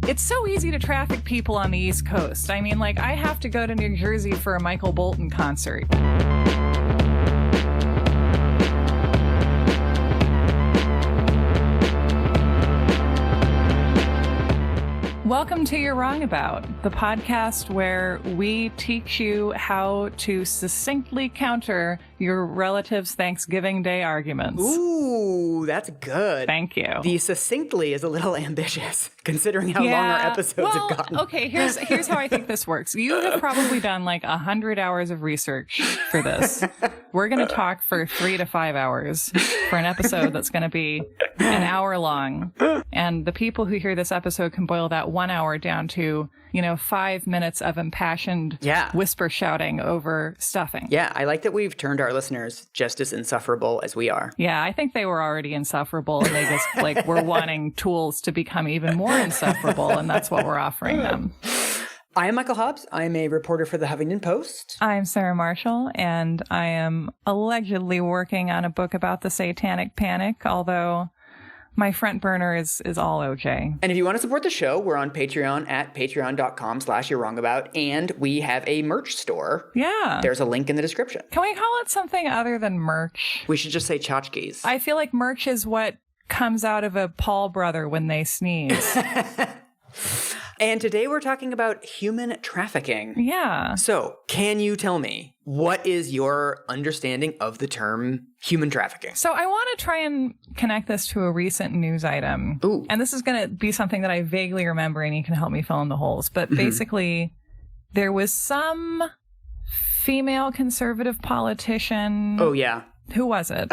It's so easy to traffic people on the East Coast. I mean, like, I have to go to New Jersey for a Michael Bolton concert. Welcome to You're Wrong About, the podcast where we teach you how to succinctly counter your relative's Thanksgiving Day arguments. Ooh, that's good. Thank you. The succinctly is a little ambitious, considering how long our episodes have gotten. Okay, here's how I think this works. You have probably done like 100 hours of research for this. We're going to talk for 3 to 5 hours for an episode that's going to be an hour long. And the people who hear this episode can boil that 1 hour down to, 5 minutes of impassioned whisper shouting over stuffing. Yeah, I like that we've turned our listeners just as insufferable as we are. Yeah, I think they were already insufferable and they just were wanting tools to become even more insufferable, and that's what we're offering them. I am Michael Hobbs. I'm a reporter for the Huffington Post. I'm Sarah Marshall, and I am allegedly working on a book about the Satanic Panic, although my front burner is all OJ. And if you want to support the show, we're on Patreon at patreon.com/you'rewrongabout, and we have a merch store. Yeah. There's a link in the description. Can we call it something other than merch? We should just say tchotchkes. I feel like merch is what comes out of a Paul brother when they sneeze. And today we're talking about human trafficking. Yeah. So, can you tell me, what is your understanding of the term human trafficking? So I want to try and connect this to a recent news item. Ooh. And this is going to be something that I vaguely remember, and you can help me fill in the holes. But basically, there was some female conservative politician. Oh, yeah. Who was it?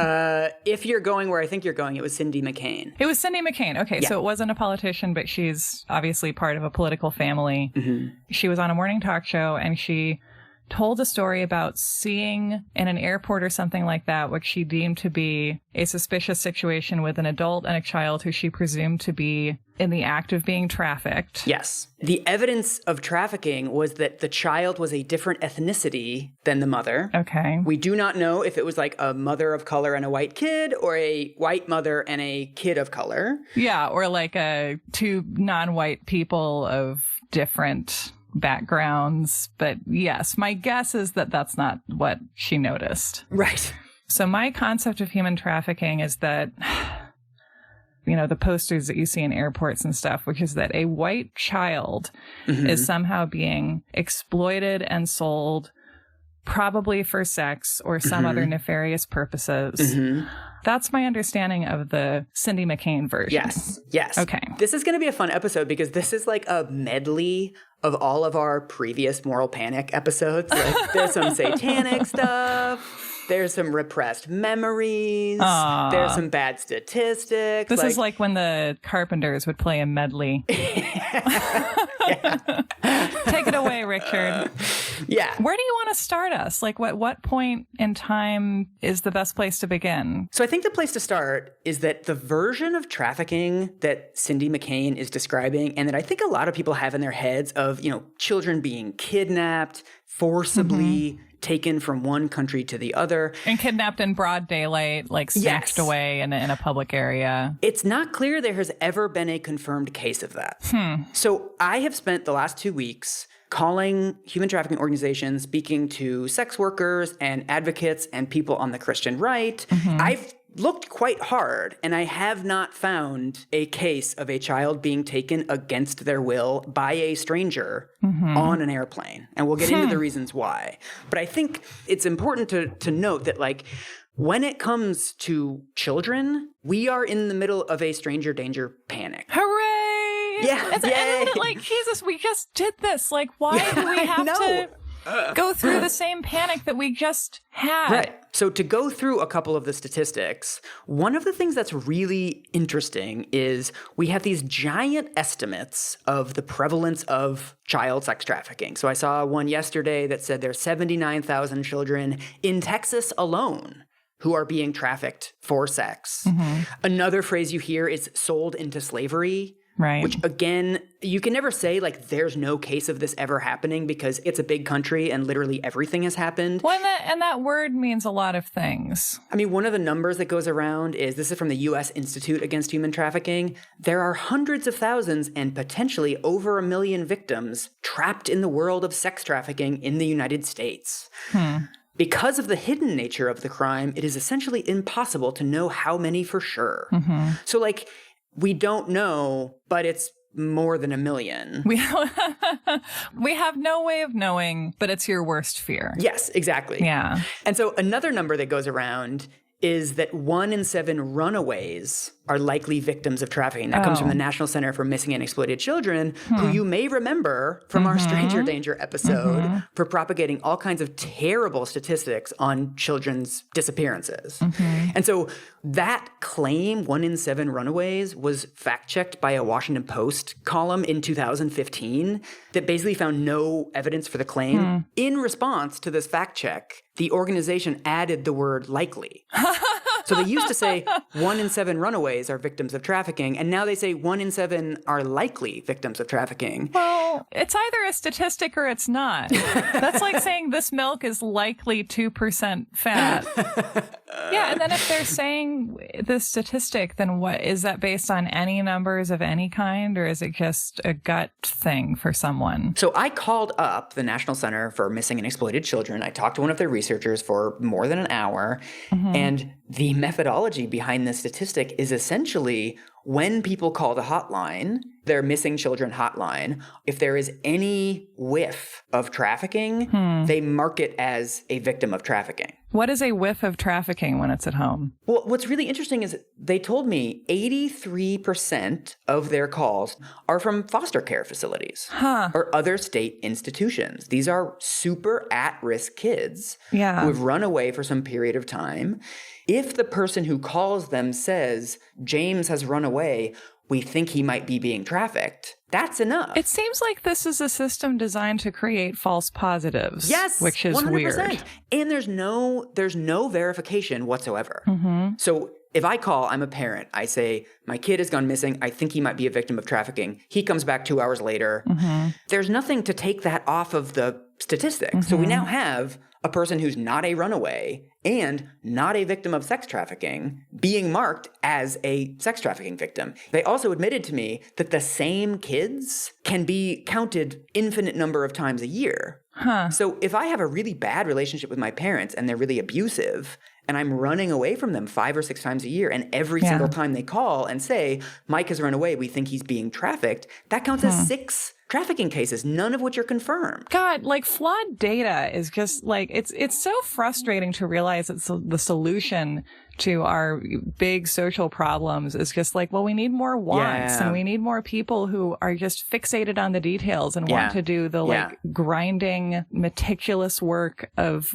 If you're going where I think you're going, it was Cindy McCain. It was Cindy McCain. Okay, yeah. So it wasn't a politician, but she's obviously part of a political family. Mm-hmm. She was on a morning talk show, and she told a story about seeing in an airport or something like that what she deemed to be a suspicious situation with an adult and a child who she presumed to be in the act of being trafficked. Yes. The evidence of trafficking was that the child was a different ethnicity than the mother. Okay. We do not know if it was like a mother of color and a white kid, or a white mother and a kid of color. Yeah, or like two non-white people of different backgrounds. But yes, my guess is that that's not what she noticed. Right. So my concept of human trafficking is that, the posters that you see in airports and stuff, which is that a white child is somehow being exploited and sold, probably for sex or some other nefarious purposes. That's my understanding of the Cindy McCain version. Yes. Okay. This is going to be a fun episode because this is like a medley of all of our previous Moral Panic episodes. Like, there's some satanic stuff. There's some repressed memories. There's some bad statistics. This is like when the Carpenters would play a medley. Take it away, Richard. Yeah. Where do you want to start us? Like, what point in time is the best place to begin? So I think the place to start is that the version of trafficking that Cindy McCain is describing, and that I think a lot of people have in their heads of, children being kidnapped, forcibly taken from one country to the other. And kidnapped in broad daylight, like snatched away in a public area. It's not clear there has ever been a confirmed case of that. So I have spent the last 2 weeks calling human trafficking organizations, speaking to sex workers and advocates and people on the Christian right. I've looked quite hard, and I have not found a case of a child being taken against their will by a stranger on an airplane. And we'll get into the reasons why. But I think it's important to note that, when it comes to children, we are in the middle of a stranger danger panic. Hooray! Yeah, and Jesus, we just did this. Like, why do we have to go through the same panic that we just had? Right. So to go through a couple of the statistics, one of the things that's really interesting is we have these giant estimates of the prevalence of child sex trafficking. So I saw one yesterday that said there's 79,000 children in Texas alone who are being trafficked for sex. Another phrase you hear is sold into slavery, Right. Which, again, you can never say, like, there's no case of this ever happening because it's a big country and literally everything has happened. Well, and that word means a lot of things. I mean, one of the numbers that goes around is, this is from the U.S. Institute Against Human Trafficking, there are hundreds of thousands and potentially over 1 million victims trapped in the world of sex trafficking in the United States. Because of the hidden nature of the crime, it is essentially impossible to know how many for sure. So, like, we don't know, but it's more than 1 million. We have no way of knowing, but it's your worst fear. Yes, exactly. Yeah. And so another number that goes around is that 1 in 7 runaways are likely victims of trafficking. That comes from the National Center for Missing and Exploited Children, who you may remember from our Stranger Danger episode for propagating all kinds of terrible statistics on children's disappearances. And so that claim, 1 in 7 runaways, was fact-checked by a Washington Post column in 2015 that basically found no evidence for the claim. In response to this fact check, the organization added the word likely. So they used to say 1 in 7 runaways are victims of trafficking, and now they say 1 in 7 are likely victims of trafficking. Well, it's either a statistic or it's not. That's like saying this milk is likely 2% fat. Yeah, and then if they're saying the statistic, then what is that based on any numbers of any kind, or is it just a gut thing for someone? So I called up the National Center for Missing and Exploited Children. I talked to one of their researchers for more than an hour, and the methodology behind this statistic is essentially when people call the hotline, their missing children hotline, if there is any whiff of trafficking, they mark it as a victim of trafficking. What is a whiff of trafficking when it's at home? Well, what's really interesting is they told me 83% of their calls are from foster care facilities or other state institutions. These are super at-risk kids who have run away for some period of time. If the person who calls them says, James has run away, we think he might be being trafficked, that's enough. It seems like this is a system designed to create false positives. Yes, which is 100%. Weird. And there's no verification whatsoever. So if I call, I'm a parent, I say, my kid has gone missing, I think he might be a victim of trafficking. He comes back 2 hours later. There's nothing to take that off of the statistics. So we now have a person who's not a runaway and not a victim of sex trafficking being marked as a sex trafficking victim. They also admitted to me that the same kids can be counted infinite number of times a year. So if I have a really bad relationship with my parents and they're really abusive, and I'm running away from them 5 or 6 times a year, and every single time they call and say, Mike has run away, we think he's being trafficked, that counts as 6 trafficking cases, none of which are confirmed. God, like, flawed data is just like, it's so frustrating to realize that the solution to our big social problems is just like, well, we need more wants and we need more people who are just fixated on the details and want to do the like grinding, meticulous work of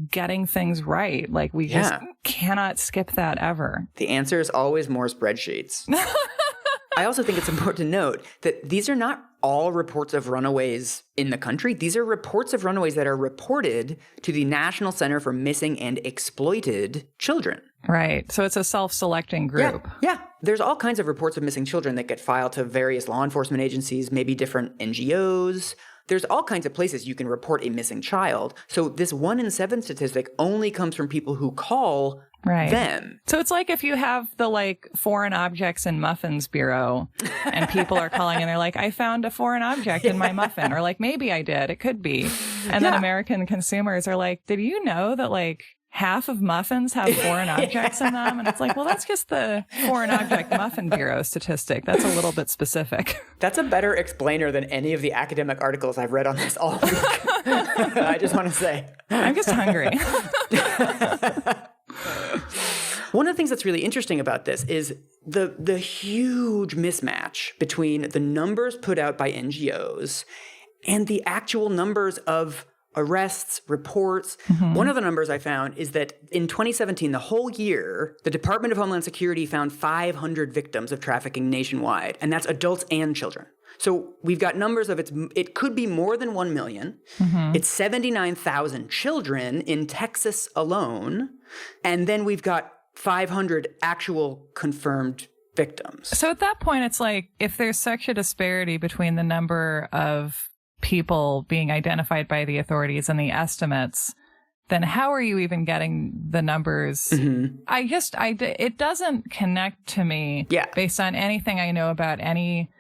getting things right. Like, we just cannot skip that ever. The answer is always more spreadsheets. I also think it's important to note that these are not all reports of runaways in the country. These are reports of runaways that are reported to the National Center for Missing and Exploited Children. Right. So it's a self-selecting group. Yeah. There's all kinds of reports of missing children that get filed to various law enforcement agencies, maybe different NGOs. There's all kinds of places you can report a missing child. So this 1 in 7 statistic only comes from people who call them. So it's like if you have the like foreign objects in muffins bureau and people are calling and they're like, I found a foreign object in my muffin, or like, maybe I did, it could be. And then American consumers are like, did you know that like half of muffins have foreign objects in them? And it's like, well, that's just the foreign object muffin bureau statistic. That's a little bit specific. That's a better explainer than any of the academic articles I've read on this all week. I just want to say. I'm just hungry. One of the things that's really interesting about this is the huge mismatch between the numbers put out by NGOs and the actual numbers of arrests, reports. One of the numbers I found is that in 2017, the whole year, the Department of Homeland Security found 500 victims of trafficking nationwide, and that's adults and children. So we've got numbers of it could be more than 1 million. It's 79,000 children in Texas alone. And then we've got 500 actual confirmed victims. So at that point, it's like, if there's such a disparity between the number of people being identified by the authorities and the estimates, then how are you even getting the numbers? Mm-hmm. It doesn't connect to me based on anything I know about any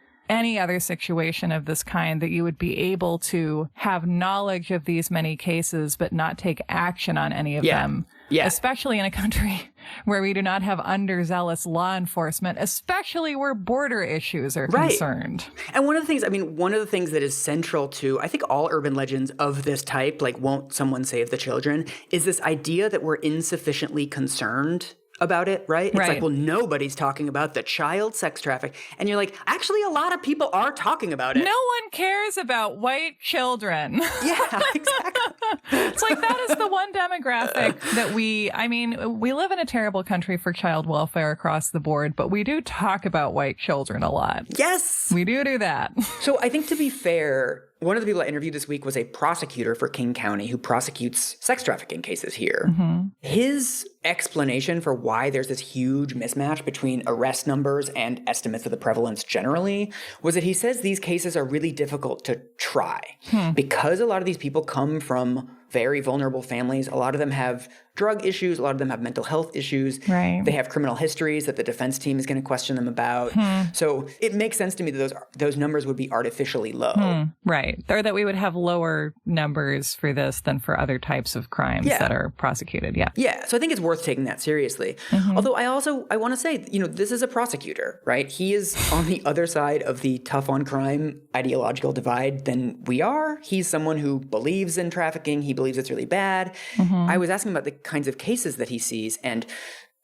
other situation of this kind, that you would be able to have knowledge of these many cases but not take action on any of them. Yeah. Especially in a country where we do not have underzealous law enforcement, especially where border issues are concerned. And one of the things that is central to, I think, all urban legends of this type, like won't someone save the children, is this idea that we're insufficiently concerned about it, right? It's like, well, nobody's talking about the child sex traffic. And you're like, actually, a lot of people are talking about it. No one cares about white children. Yeah, exactly. It's like, that is the one demographic that we live in a terrible country for child welfare across the board, but we do talk about white children a lot. Yes. We do that. So I think, to be fair, one of the people I interviewed this week was a prosecutor for King County who prosecutes sex trafficking cases here. Mm-hmm. His explanation for why there's this huge mismatch between arrest numbers and estimates of the prevalence generally was that he says these cases are really difficult to try because a lot of these people come from very vulnerable families. A lot of them have drug issues. A lot of them have mental health issues. Right. They have criminal histories that the defense team is going to question them about. So it makes sense to me that those numbers would be artificially low. Right. Or that we would have lower numbers for this than for other types of crimes that are prosecuted. Yeah. Yeah. So I think it's worth taking that seriously. Although I want to say, this is a prosecutor, right? He is on the other side of the tough on crime ideological divide than we are. He's someone who believes in trafficking. He believes it's really bad. I was asking about the kinds of cases that he sees, and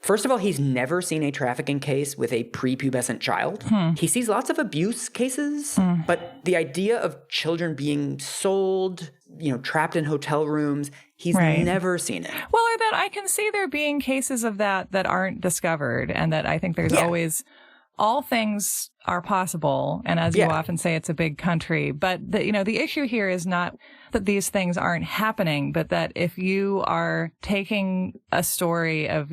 first of all, he's never seen a trafficking case with a prepubescent child. He sees lots of abuse cases, but the idea of children being sold, trapped in hotel rooms, he's never seen it. Well, or that I can see there being cases of that aren't discovered, and that I think there's always, all things are possible. And as you often say, it's a big country. But the issue here is not that these things aren't happening, but that if you are taking a story of,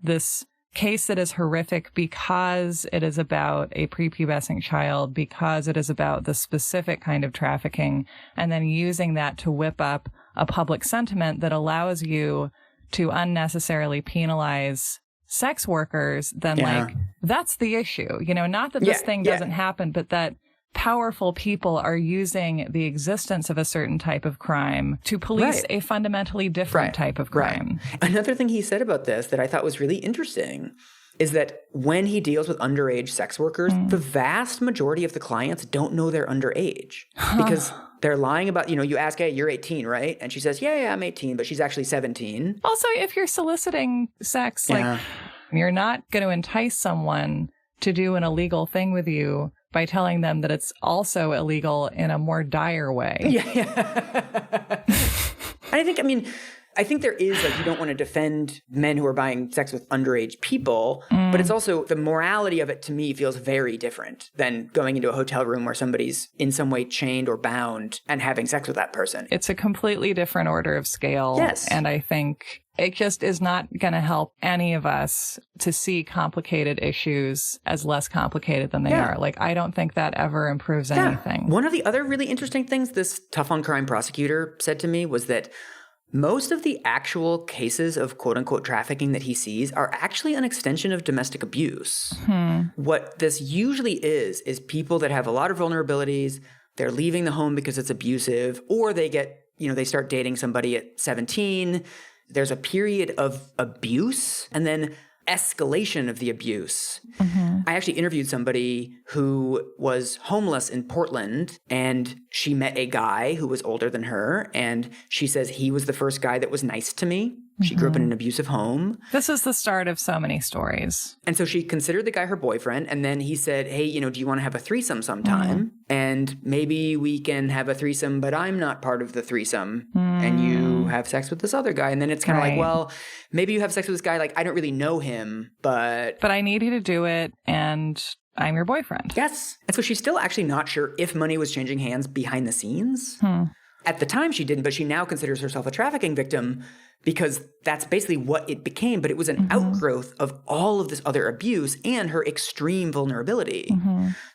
this case that is horrific because it is about a prepubescent child, because it is about the specific kind of trafficking, and then using that to whip up a public sentiment that allows you to unnecessarily penalize sex workers, then that's the issue. Not that this thing doesn't happen, but that powerful people are using the existence of a certain type of crime to police a fundamentally different type of crime. Another thing he said about this that I thought was really interesting is that when he deals with underage sex workers, the vast majority of the clients don't know they're underage because they're lying about, you ask, hey, you're 18, right? And she says, yeah, I'm 18, but she's actually 17. Also, if you're soliciting sex, you're not going to entice someone to do an illegal thing with you by telling them that it's also illegal in a more dire way. I think there is, you don't want to defend men who are buying sex with underage people, but it's also, the morality of it to me feels very different than going into a hotel room where somebody's in some way chained or bound and having sex with that person. It's a completely different order of scale. Yes. And I think it just is not going to help any of us to see complicated issues as less complicated than they are. I don't think that ever improves anything. One of the other really interesting things this tough on crime prosecutor said to me was that most of the actual cases of quote-unquote trafficking that he sees are actually an extension of domestic abuse. What this usually is people that have a lot of vulnerabilities, they're leaving the home because it's abusive, or they get, they start dating somebody at 17. There's a period of abuse and then escalation of the abuse. I actually interviewed somebody who was homeless in Portland, and she met a guy who was older than her, and she says he was the first guy that was nice to me. She grew up in an abusive home. This is the start of so many stories. And so she considered the guy her boyfriend, and then he said, hey, do you want to have a threesome sometime? And maybe we can have a threesome, but I'm not part of the threesome, and you have sex with this other guy. And then it's kind of like, well, maybe you have sex with this guy, I don't really know him, but I need you to do it, and I'm your boyfriend. Yes. And so she's still actually not sure if money was changing hands behind the scenes. At the time she didn't, but she now considers herself a trafficking victim because that's basically what it became. But it was an outgrowth of all of this other abuse and her extreme vulnerability.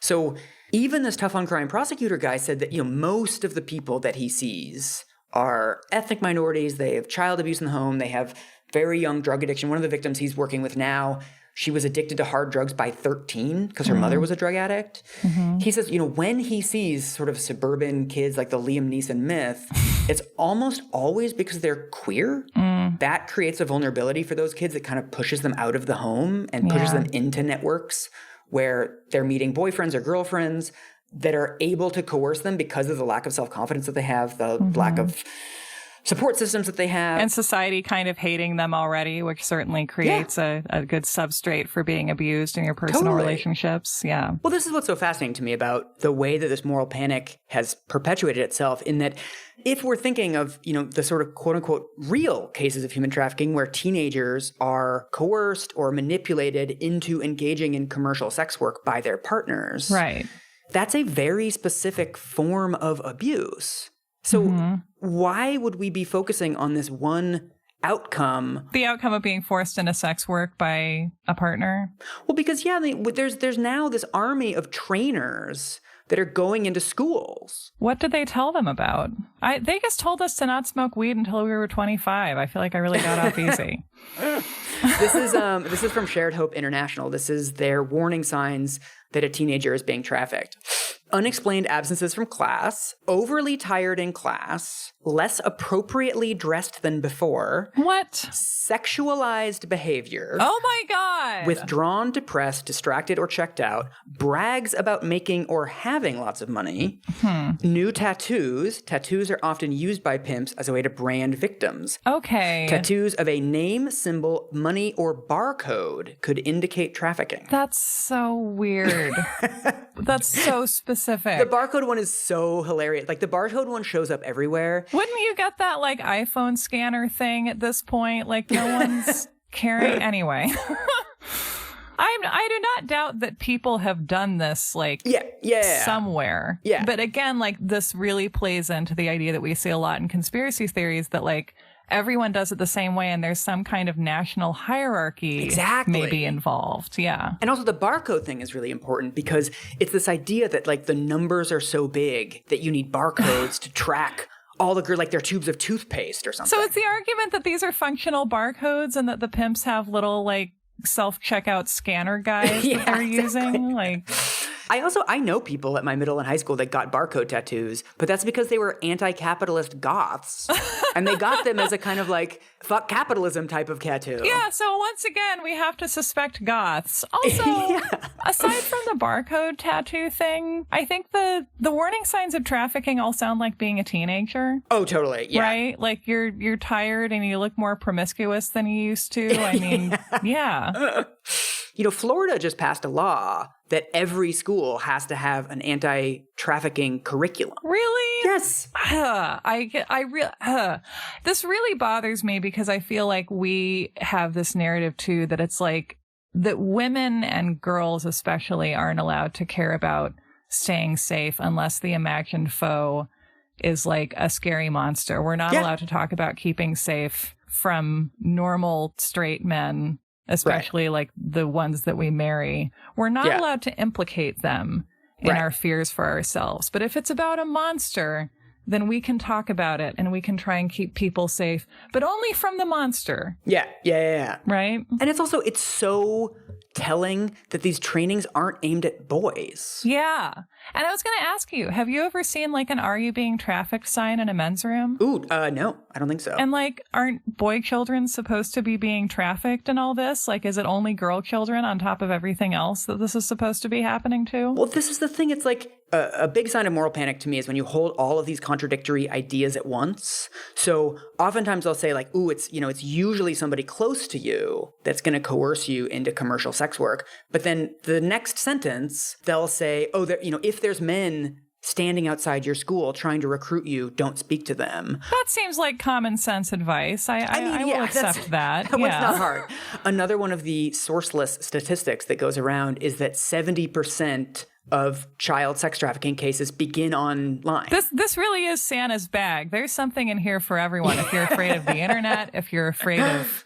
So even this tough on crime prosecutor guy said that, most of the people that he sees are ethnic minorities. They have child abuse in the home. They have very young drug addiction. One of the victims he's working with now, she was addicted to hard drugs by 13 because her mother was a drug addict. He says, when he sees sort of suburban kids like the Liam Neeson myth, it's almost always because they're queer. That creates a vulnerability for those kids that kind of pushes them out of the home and pushes them into networks where they're meeting boyfriends or girlfriends that are able to coerce them because of the lack of self-confidence that they have, the lack of support systems that they have. And society kind of hating them already, which certainly creates a good substrate for being abused in your personal relationships. Yeah. Well, this is what's so fascinating to me about the way that this moral panic has perpetuated itself, in that if we're thinking of, the sort of quote unquote real cases of human trafficking where teenagers are coerced or manipulated into engaging in commercial sex work by their partners. Right. That's a very specific form of abuse. So why would we be focusing on this one outcome? The outcome of being forced into sex work by a partner? Well, because, there's now this army of trainers that are going into schools. What did they tell them about? They just told us to not smoke weed until we were 25. I feel like I really got off easy. This is from Shared Hope International. This is their warning signs that a teenager is being trafficked. Unexplained absences from class, overly tired in class, less appropriately dressed than before. What? Sexualized behavior. Oh my God. Withdrawn, depressed, distracted, or checked out. Brags about making or having lots of money. New tattoos. Tattoos are often used by pimps as a way to brand victims. Okay. Tattoos of a name, symbol, money, or barcode could indicate trafficking. That's so weird. That's so specific. The barcode one is so hilarious. Like, the barcode one shows up everywhere. Wouldn't you get that, like, iPhone scanner thing at this point? Like, no one's carrying... Anyway. I do not doubt that people have done this, like, somewhere. Yeah. But again, like, this really plays into the idea that we see a lot in conspiracy theories that, like, everyone does it the same way and there's some kind of national hierarchy maybe involved. Yeah. And also the barcode thing is really important because it's this idea that, like, the numbers are so big that you need barcodes to track all the, like, they're tubes of toothpaste or something. So it's the argument that these are functional barcodes and that the pimps have little, like, self-checkout scanner guys that they're using. Like, I know people at my middle and high school that got barcode tattoos, but that's because they were anti-capitalist goths. And they got them as a kind of, like, fuck capitalism type of tattoo. Yeah, so once again, we have to suspect goths. Also, aside from the barcode tattoo thing, I think the warning signs of trafficking all sound like being a teenager. Oh, totally. Yeah. Right? Like, you're tired and you look more promiscuous than you used to. I mean, yeah. Florida just passed a law that every school has to have an anti-trafficking curriculum. Really? Yes. This really bothers me because I feel like we have this narrative too that it's like that women and girls especially aren't allowed to care about staying safe unless the imagined foe is like a scary monster. We're not allowed to talk about keeping safe from normal straight men, especially like the ones that we marry. We're not allowed to implicate them in our fears for ourselves. But if it's about a monster, then we can talk about it and we can try and keep people safe, but only from the monster. Yeah. Right? And it's so telling that these trainings aren't aimed at boys. Yeah. And I was going to ask you, have you ever seen like an "Are you being trafficked" sign in a men's room? Ooh, no, I don't think so. And like, aren't boy children supposed to be being trafficked and all this? Like, is it only girl children on top of everything else that this is supposed to be happening to? Well, this is the thing. It's like a big sign of moral panic to me is when you hold all of these contradictory ideas at once. So oftentimes I'll say like, ooh, it's usually somebody close to you that's going to coerce you into commercial sex work. But then the next sentence, they'll say, oh, if there's men standing outside your school trying to recruit you, don't speak to them. That seems like common sense advice. I will accept that. That one's not hard. Another one of the sourceless statistics that goes around is that 70% of child sex trafficking cases begin online. This really is Santa's bag. There's something in here for everyone. If you're afraid of the internet, if you're afraid of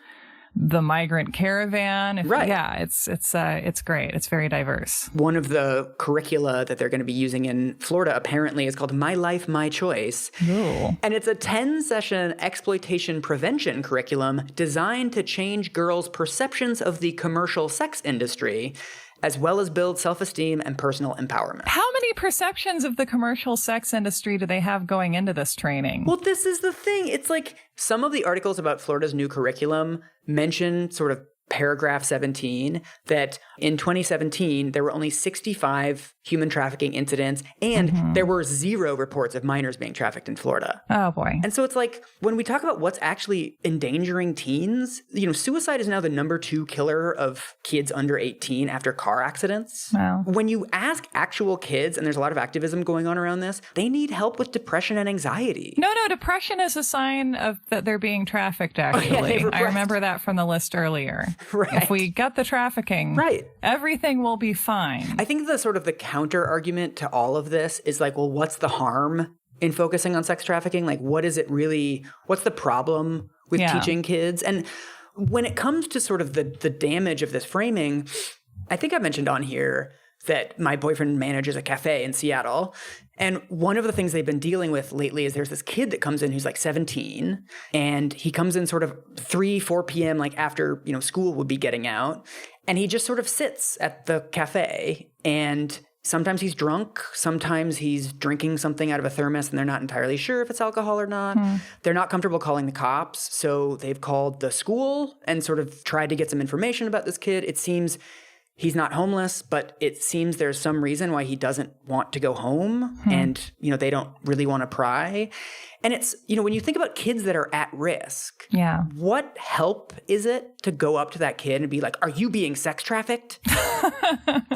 the migrant caravan, yeah, it's great. It's very diverse. One of the curricula that they're going to be using in Florida apparently is called My Life, My Choice. Ooh. And it's a 10-session exploitation prevention curriculum designed to change girls' perceptions of the commercial sex industry, as well as build self-esteem and personal empowerment. How many perceptions of the commercial sex industry do they have going into this training? Well, this is the thing. It's like some of the articles about Florida's new curriculum mention sort of paragraph 17 that in 2017, there were only 65 human trafficking incidents and there were 0 reports of minors being trafficked in Florida. Oh, boy. And so it's like when we talk about what's actually endangering teens, suicide is now the number 2 killer of kids under 18 after car accidents. Wow. When you ask actual kids, and there's a lot of activism going on around this, they need help with depression and anxiety. No, depression is a sign of that they're being trafficked, actually. I remember that from the list earlier. Right. If we get the trafficking, everything will be fine. I think the counter argument to all of this is like, well, what's the harm in focusing on sex trafficking? Like, what's the problem with teaching kids? And when it comes to sort of the damage of this framing, I think I mentioned on here that my boyfriend manages a cafe in Seattle. And one of the things they've been dealing with lately is there's this kid that comes in who's like 17, and he comes in sort of 3, 4 p.m. like after, school would be getting out. And he just sort of sits at the cafe, and sometimes he's drunk, sometimes he's drinking something out of a thermos and they're not entirely sure if it's alcohol or not. They're not comfortable calling the cops, so they've called the school and sort of tried to get some information about this kid. It seems he's not homeless, but it seems there's some reason why he doesn't want to go home and, they don't really want to pry. And it's, when you think about kids that are at risk, what help is it to go up to that kid and be like, are you being sex trafficked?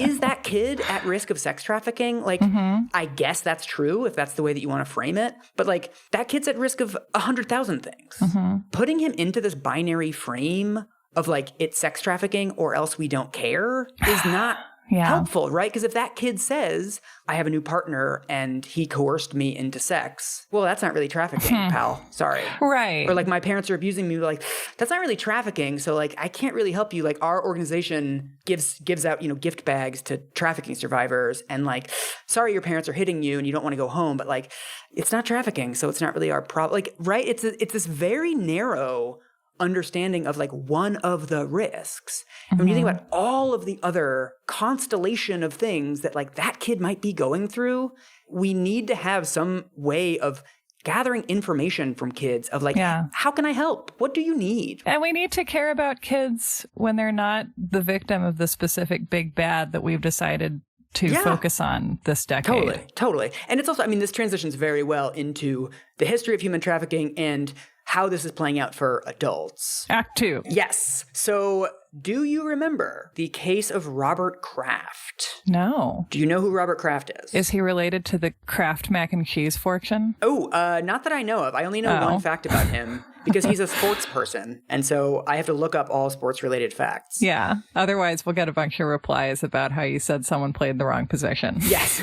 Is that kid at risk of sex trafficking? Like, I guess that's true if that's the way that you want to frame it. But like, that kid's at risk of 100,000 things. Putting him into this binary frame of like, it's sex trafficking or else we don't care is not helpful, right? Because if that kid says, I have a new partner and he coerced me into sex, well, that's not really trafficking, pal. Sorry. Right. Or like, my parents are abusing me. Like, that's not really trafficking. So like, I can't really help you. Like, our organization gives out, gift bags to trafficking survivors. And like, sorry, your parents are hitting you and you don't want to go home, but like, it's not trafficking. So it's not really our problem. Like, right? It's this very narrow understanding of like one of the risks. And when you think about all of the other constellation of things that like that kid might be going through, we need to have some way of gathering information from kids of like, how can I help? What do you need? And we need to care about kids when they're not the victim of the specific big bad that we've decided to focus on this decade. Totally. And it's also, this transitions very well into the history of human trafficking and how this is playing out for adults. Act 2. Yes. So do you remember the case of Robert Kraft? No. Do you know who Robert Kraft is? Is he related to the Kraft mac and cheese fortune? Oh, not that I know of. I only know one fact about him because he's a sports person. And so I have to look up all sports-related facts. Yeah. Otherwise, we'll get a bunch of replies about how you said someone played the wrong position. Yes.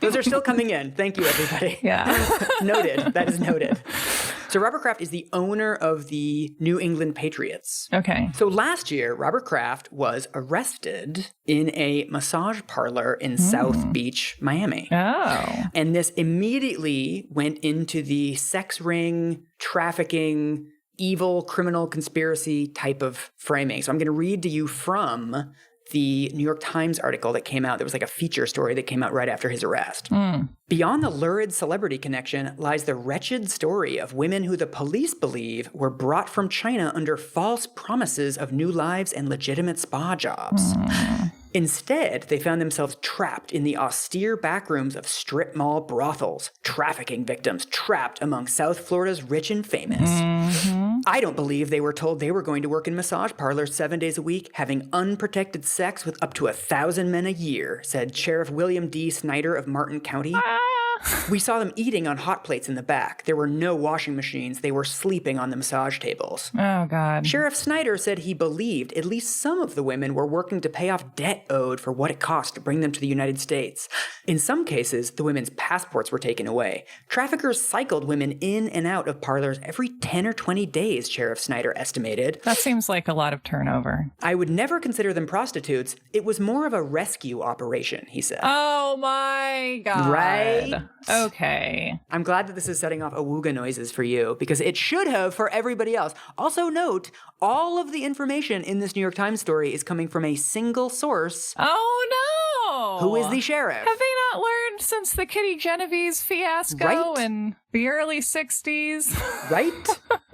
Those are still coming in. Thank you, everybody. Yeah. Noted. That is noted. So Robert Kraft is the owner of the New England Patriots. Okay. So last year, Robert Kraft was arrested in a massage parlor in South Beach, Miami. Oh. And this immediately went into the sex ring, trafficking, evil criminal conspiracy type of framing. So I'm going to read to you from the New York Times article that came out. There was like a feature story that came out right after his arrest. Beyond the lurid celebrity connection lies the wretched story of women who the police believe were brought from China under false promises of new lives and legitimate spa jobs. Instead, they found themselves trapped in the austere backrooms of strip mall brothels, trafficking victims trapped among South Florida's rich and famous. I don't believe they were told they were going to work in massage parlors 7 days a week, having unprotected sex with up to 1,000 men a year, said Sheriff William D. Snyder of Martin County. We saw them eating on hot plates in the back. There were no washing machines. They were sleeping on the massage tables. Oh, God. Sheriff Snyder said he believed at least some of the women were working to pay off debt owed for what it cost to bring them to the United States. In some cases, the women's passports were taken away. Traffickers cycled women in and out of parlors every 10 or 20 days, Sheriff Snyder estimated. That seems like a lot of turnover. I would never consider them prostitutes. It was more of a rescue operation, he said. Oh my God. Right? Okay. I'm glad that this is setting off awooga noises for you, because it should have for everybody else. Also note, all of the information in this New York Times story is coming from a single source. Oh no! Who is the sheriff? Have they not learned since the Kitty Genovese fiasco in the early 60s? Right?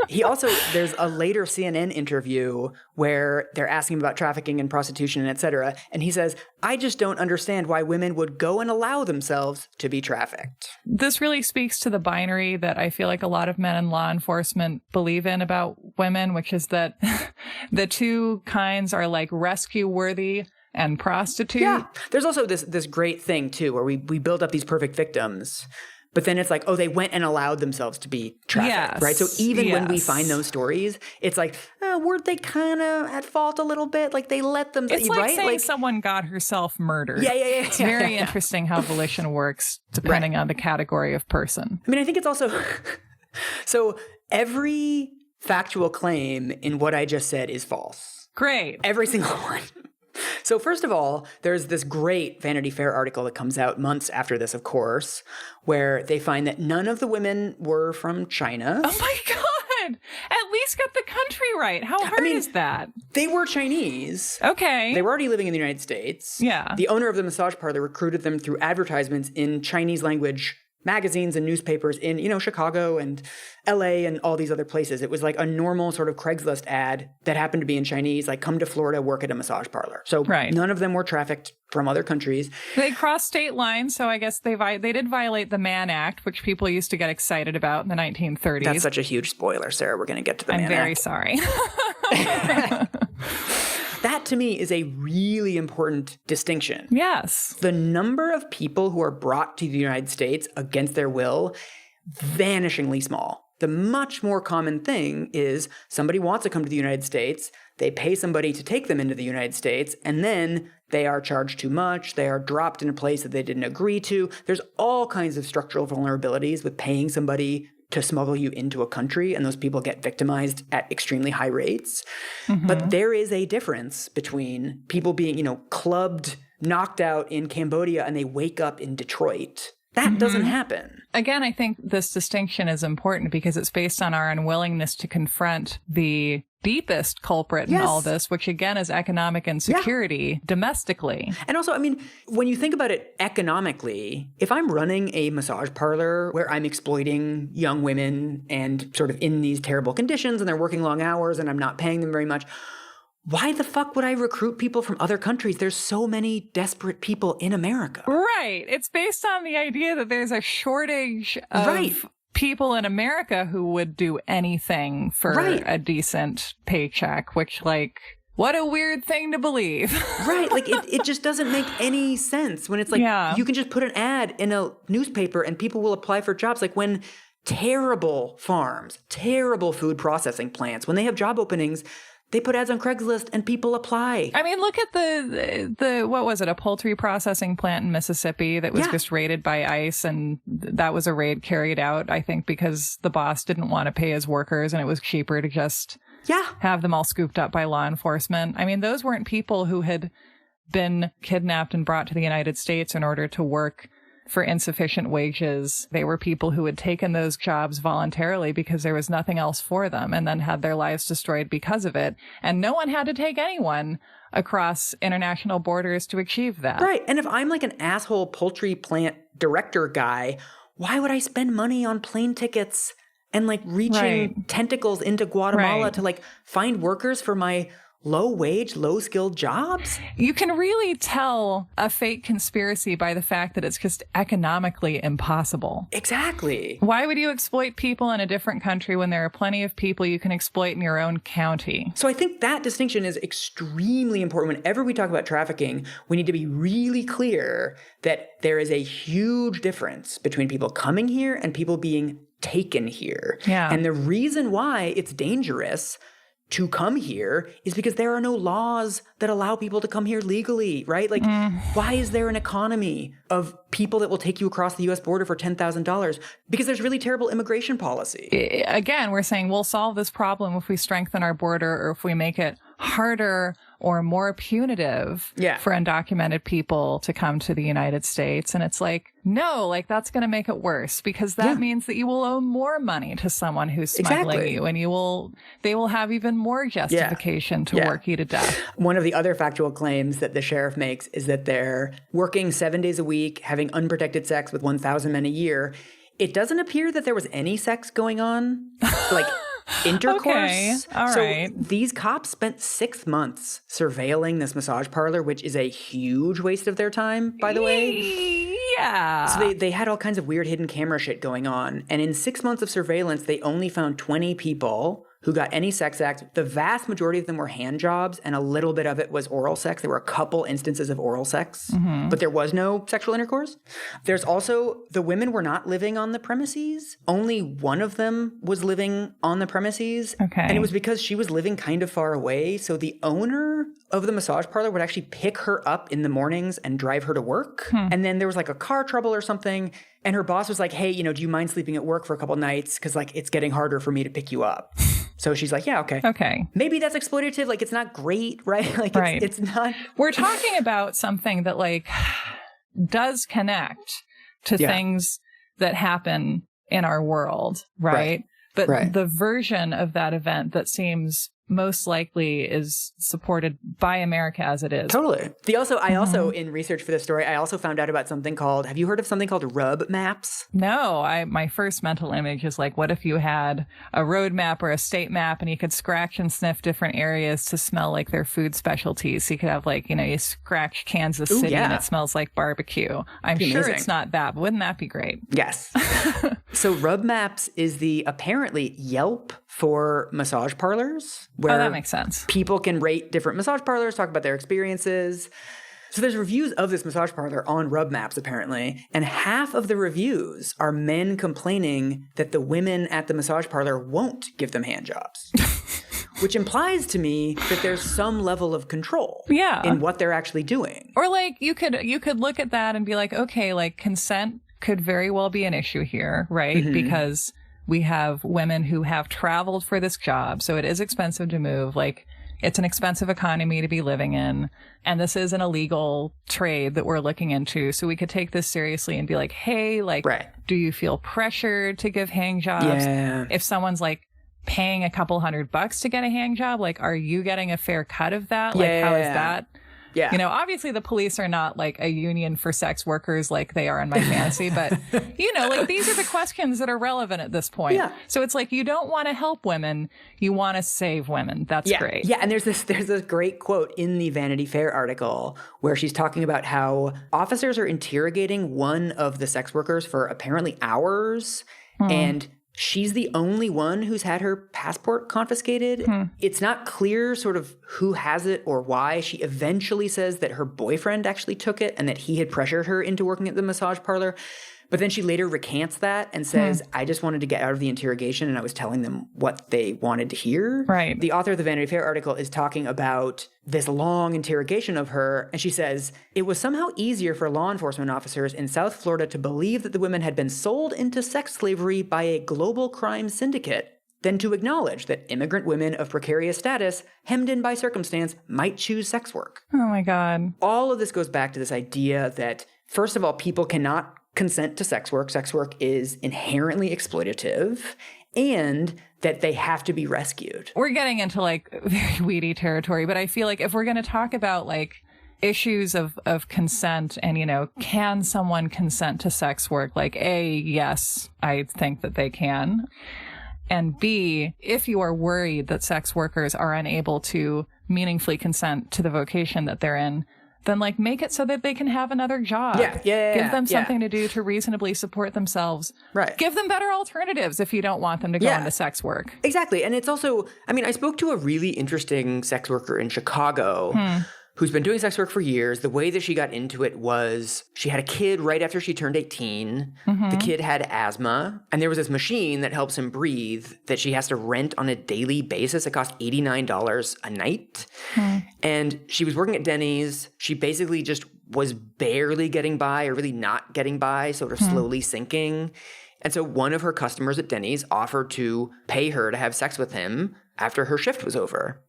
He also, there's a later CNN interview where they're asking about trafficking and prostitution and et cetera, and he says, I just don't understand why women would go and allow themselves to be trafficked. This really speaks to the binary that I feel like a lot of men in law enforcement believe in about women, which is that the two kinds are like rescue worthy and prostitute. Yeah. There's also this great thing, too, where we build up these perfect victims. But then it's like, oh, they went and allowed themselves to be trafficked, right? So even when we find those stories, it's like, weren't they kind of at fault a little bit? Like they let them, it's like right? saying like someone got herself murdered. Yeah. It's very interesting how volition works depending on the category of person. I mean, I think it's also, so every factual claim in what I just said is false. Great. Every single one. So first of all, there's this great Vanity Fair article that comes out months after this, of course, where they find that none of the women were from China. Oh my God! At least get the country right. How hard is that? They were Chinese. Okay. They were already living in the United States. Yeah. The owner of the massage parlor recruited them through advertisements in Chinese language magazines and newspapers in, Chicago and LA and all these other places. It was like a normal sort of Craigslist ad that happened to be in Chinese, like come to Florida, work at a massage parlor. So none of them were trafficked from other countries. They crossed state lines, so I guess they did violate the Mann Act, which people used to get excited about in the 1930s. That's such a huge spoiler, Sarah. We're going to get to the Mann Act. I'm very sorry. That, to me, is a really important distinction. Yes. The number of people who are brought to the United States against their will, vanishingly small. The much more common thing is somebody wants to come to the United States, they pay somebody to take them into the United States, and then they are charged too much, they are dropped in a place that they didn't agree to. There's all kinds of structural vulnerabilities with paying somebody to smuggle you into a country, and those people get victimized at extremely high rates. Mm-hmm. But there is a difference between people being, clubbed, knocked out in Cambodia, and they wake up in Detroit. That doesn't happen. Again, I think this distinction is important because it's based on our unwillingness to confront the deepest culprit in all this, which again is economic insecurity domestically. And also, I mean, when you think about it economically, if I'm running a massage parlor where I'm exploiting young women and sort of in these terrible conditions and they're working long hours and I'm not paying them very much, why the fuck would I recruit people from other countries? There's so many desperate people in America. Right. It's based on the idea that there's a shortage of people in America who would do anything for a decent paycheck, which, what a weird thing to believe. Right. Like, it just doesn't make any sense when it's like, you can just put an ad in a newspaper and people will apply for jobs. Like when terrible farms, terrible food processing plants, when they have job openings, they put ads on Craigslist and people apply. I mean, look at the what was it, a poultry processing plant in Mississippi that was just raided by ICE, and that was a raid carried out, I think, because the boss didn't want to pay his workers and it was cheaper to just have them all scooped up by law enforcement. I mean, those weren't people who had been kidnapped and brought to the United States in order to work for insufficient wages. They were people who had taken those jobs voluntarily because there was nothing else for them and then had their lives destroyed because of it. And no one had to take anyone across international borders to achieve that. Right. And if I'm like an asshole poultry plant director guy, why would I spend money on plane tickets and reaching tentacles into Guatemala to find workers for my low-wage, low-skilled jobs? You can really tell a fake conspiracy by the fact that it's just economically impossible. Exactly. Why would you exploit people in a different country when there are plenty of people you can exploit in your own county? So I think that distinction is extremely important. Whenever we talk about trafficking, we need to be really clear that there is a huge difference between people coming here and people being taken here. Yeah. And the reason why it's dangerous to come here is because there are no laws that allow people to come here legally, right? Like, why is there an economy of people that will take you across the U.S. border for $10,000? Because there's really terrible immigration policy. Again, we're saying we'll solve this problem if we strengthen our border or if we make it harder or more punitive for undocumented people to come to the United States. And it's like, no, like that's going to make it worse because that means that you will owe more money to someone who's smuggling you and they will have even more justification to work you to death. One of the other factual claims that the sheriff makes is that they're working 7 days a week, having unprotected sex with 1,000 men a year. It doesn't appear that there was any sex going on, like intercourse. Okay. All right. So these cops spent 6 months surveilling this massage parlor, which is a huge waste of their time, by the way. Yeah. So they had all kinds of weird hidden camera shit going on. And in 6 months of surveillance, they only found 20 people who got any sex acts. The vast majority of them were hand jobs, and a little bit of it was oral sex. There were a couple instances of oral sex, but there was no sexual intercourse. There's also, the women were not living on the premises. Only one of them was living on the premises. Okay. And it was because she was living kind of far away. So the owner of the massage parlor would actually pick her up in the mornings and drive her to work. And then there was like a car trouble or something. And her boss was like, hey, do you mind sleeping at work for a couple nights? Because like it's getting harder for me to pick you up. So she's like, yeah, okay. Okay. Maybe that's exploitative. Like, it's not great, right? Like, right. It's not. We're talking about something that, like, does connect to things that happen in our world, right? But the version of that event that seems most likely is supported by America as it is. Totally. I also, in research for this story, I also found out about something called, have you heard of something called rub maps? No, my first mental image is like, what if you had a road map or a state map and you could scratch and sniff different areas to smell like their food specialties. So you could have like, you scratch Kansas City and it smells like barbecue. I'm sure it's not that, but wouldn't that be great? Yes. So rub maps is the apparently Yelp for massage parlors. Where that makes sense. People can rate different massage parlors, talk about their experiences. So there's reviews of this massage parlor on rub maps, apparently. And half of the reviews are men complaining that the women at the massage parlor won't give them hand jobs. Which implies to me that there's some level of control in what they're actually doing. Or like you could look at that and be like, okay, like consent could very well be an issue here, right? Because we have women who have traveled for this job, so it is expensive to move. Like, it's an expensive economy to be living in, and this is an illegal trade that we're looking into. So we could take this seriously and be like, hey, like, do you feel pressured to give hang jobs? Yeah. If someone's like paying a couple $100 to get a hang job, like, are you getting a fair cut of that? Like, how is that? Yeah. Obviously the police are not like a union for sex workers like they are in my fantasy, but, like these are the questions that are relevant at this point. Yeah. So it's like you don't want to help women. You want to save women. That's great. Yeah. And there's this great quote in the Vanity Fair article where she's talking about how officers are interrogating one of the sex workers for apparently hours. And she's the only one who's had her passport confiscated. It's not clear sort of who has it or why. She eventually says that her boyfriend actually took it and that he had pressured her into working at the massage parlor. But then she later recants that and says, I just wanted to get out of the interrogation and I was telling them what they wanted to hear. Right. The author of the Vanity Fair article is talking about this long interrogation of her. And she says, it was somehow easier for law enforcement officers in South Florida to believe that the women had been sold into sex slavery by a global crime syndicate than to acknowledge that immigrant women of precarious status, hemmed in by circumstance, might choose sex work. Oh my God. All of this goes back to this idea that, first of all, people cannot consent to sex work. Sex work is inherently exploitative, and that they have to be rescued. We're getting into like very weedy territory, but I feel like if we're going to talk about like issues of consent and, can someone consent to sex work? Like A, yes, I think that they can. And B, if you are worried that sex workers are unable to meaningfully consent to the vocation that they're in, then like make it so that they can have another job. Give them something to do to reasonably support themselves. Right. Give them better alternatives if you don't want them to go into sex work. Exactly. And it's also, I mean, I spoke to a really interesting sex worker in Chicago who's been doing sex work for years. The way that she got into it was she had a kid right after she turned 18. The kid had asthma, and there was this machine that helps him breathe that she has to rent on a daily basis. It cost $89 a night. And she was working at Denny's. She basically just was barely getting by, or really not getting by, sort of slowly sinking. And so one of her customers at Denny's offered to pay her to have sex with him after her shift was over.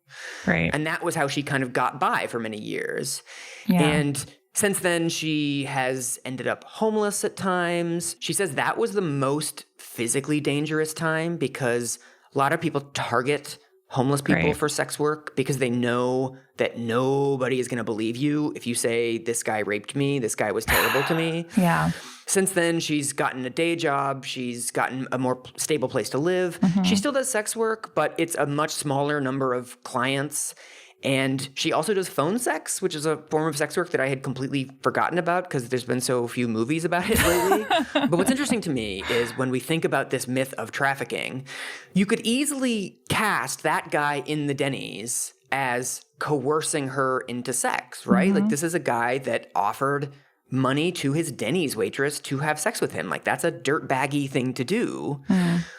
Right. And that was how she kind of got by for many years. Yeah. And since then, she has ended up homeless at times. She says that was the most physically dangerous time because a lot of people target homeless people for sex work because they know that nobody is going to believe you if you say, this guy raped me, this guy was terrible to me. Yeah. Since then, she's gotten a day job. She's gotten a more stable place to live. She still does sex work, but it's a much smaller number of clients. And she also does phone sex, which is a form of sex work that I had completely forgotten about because there's been so few movies about it lately. But what's interesting to me is when we think about this myth of trafficking, you could easily cast that guy in the Denny's as coercing her into sex, right? Like this is a guy that offered money to his Denny's waitress to have sex with him. Like that's a dirtbaggy thing to do.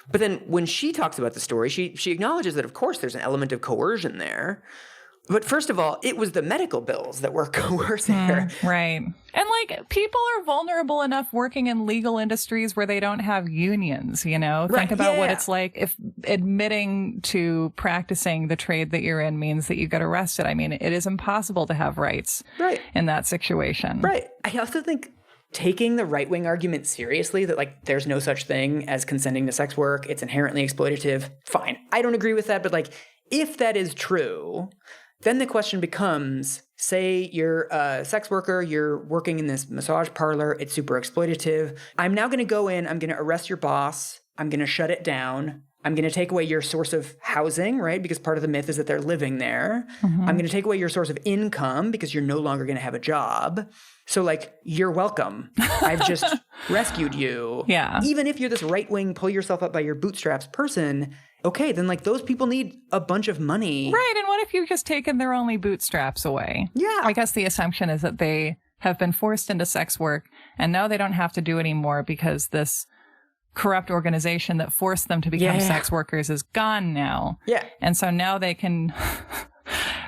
But then when she talks about the story, she acknowledges that of course there's an element of coercion there. But first of all, it was the medical bills that were coercing her. Right. And like people are vulnerable enough working in legal industries where they don't have unions, you know? Right. Think about what it's like if admitting to practicing the trade that you're in means that you get arrested. I mean, it is impossible to have rights in that situation. Right. I also think taking the right-wing argument seriously that like there's no such thing as consenting to sex work, it's inherently exploitative, fine. I don't agree with that, but like if that is true, then the question becomes, say you're a sex worker, you're working in this massage parlor, it's super exploitative. I'm now going to go in, I'm going to arrest your boss, I'm going to shut it down, I'm going to take away your source of housing, right? Because part of the myth is that they're living there. I'm going to take away your source of income because you're no longer going to have a job. So like, you're welcome. I've just rescued you. Yeah. Even if you're this right-wing, pull yourself up by your bootstraps person, okay, then like those people need a bunch of money. Right. And what if you've just taken their only bootstraps away? Yeah. I guess the assumption is that they have been forced into sex work and now they don't have to do anymore because this corrupt organization that forced them to become sex workers is gone now. Yeah. And so now they can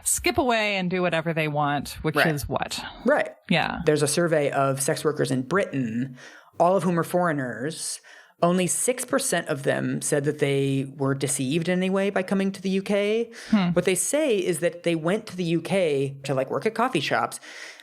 skip away and do whatever they want, which is what? Right. Yeah. There's a survey of sex workers in Britain, all of whom are foreigners. Only 6% of them said that they were deceived in any way by coming to the UK. What they say is that they went to the UK to like work at coffee shops,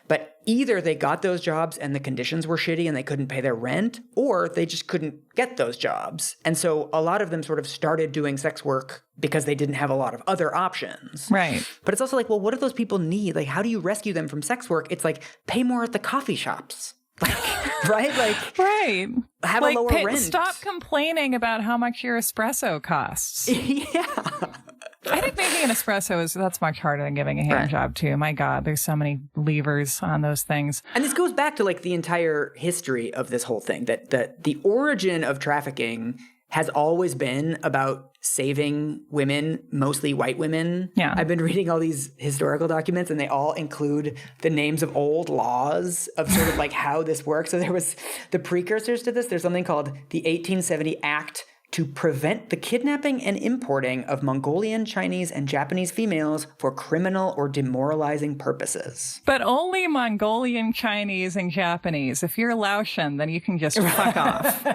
but either they got those jobs and the conditions were shitty and they couldn't pay their rent, or they just couldn't get those jobs. And so a lot of them sort of started doing sex work because they didn't have a lot of other options. Right. But it's also like, well, what do those people need? Like, how do you rescue them from sex work? It's like, pay more at the coffee shops. Like, right? Like, right. Have like, a lower rent. Stop complaining about how much your espresso costs. Yeah. I think making an espresso that's much harder than giving a hand job too. My God, there's so many levers on those things. And this goes back to like the entire history of this whole thing, that the origin of trafficking has always been about saving women, mostly white women. Yeah. I've been reading all these historical documents and they all include the names of old laws of sort of like how this works. So there was the precursors to this. There's something called the 1870 Act to prevent the kidnapping and importing of Mongolian, Chinese, and Japanese females for criminal or demoralizing purposes. But only Mongolian, Chinese, and Japanese. If you're Laotian, then you can just fuck off.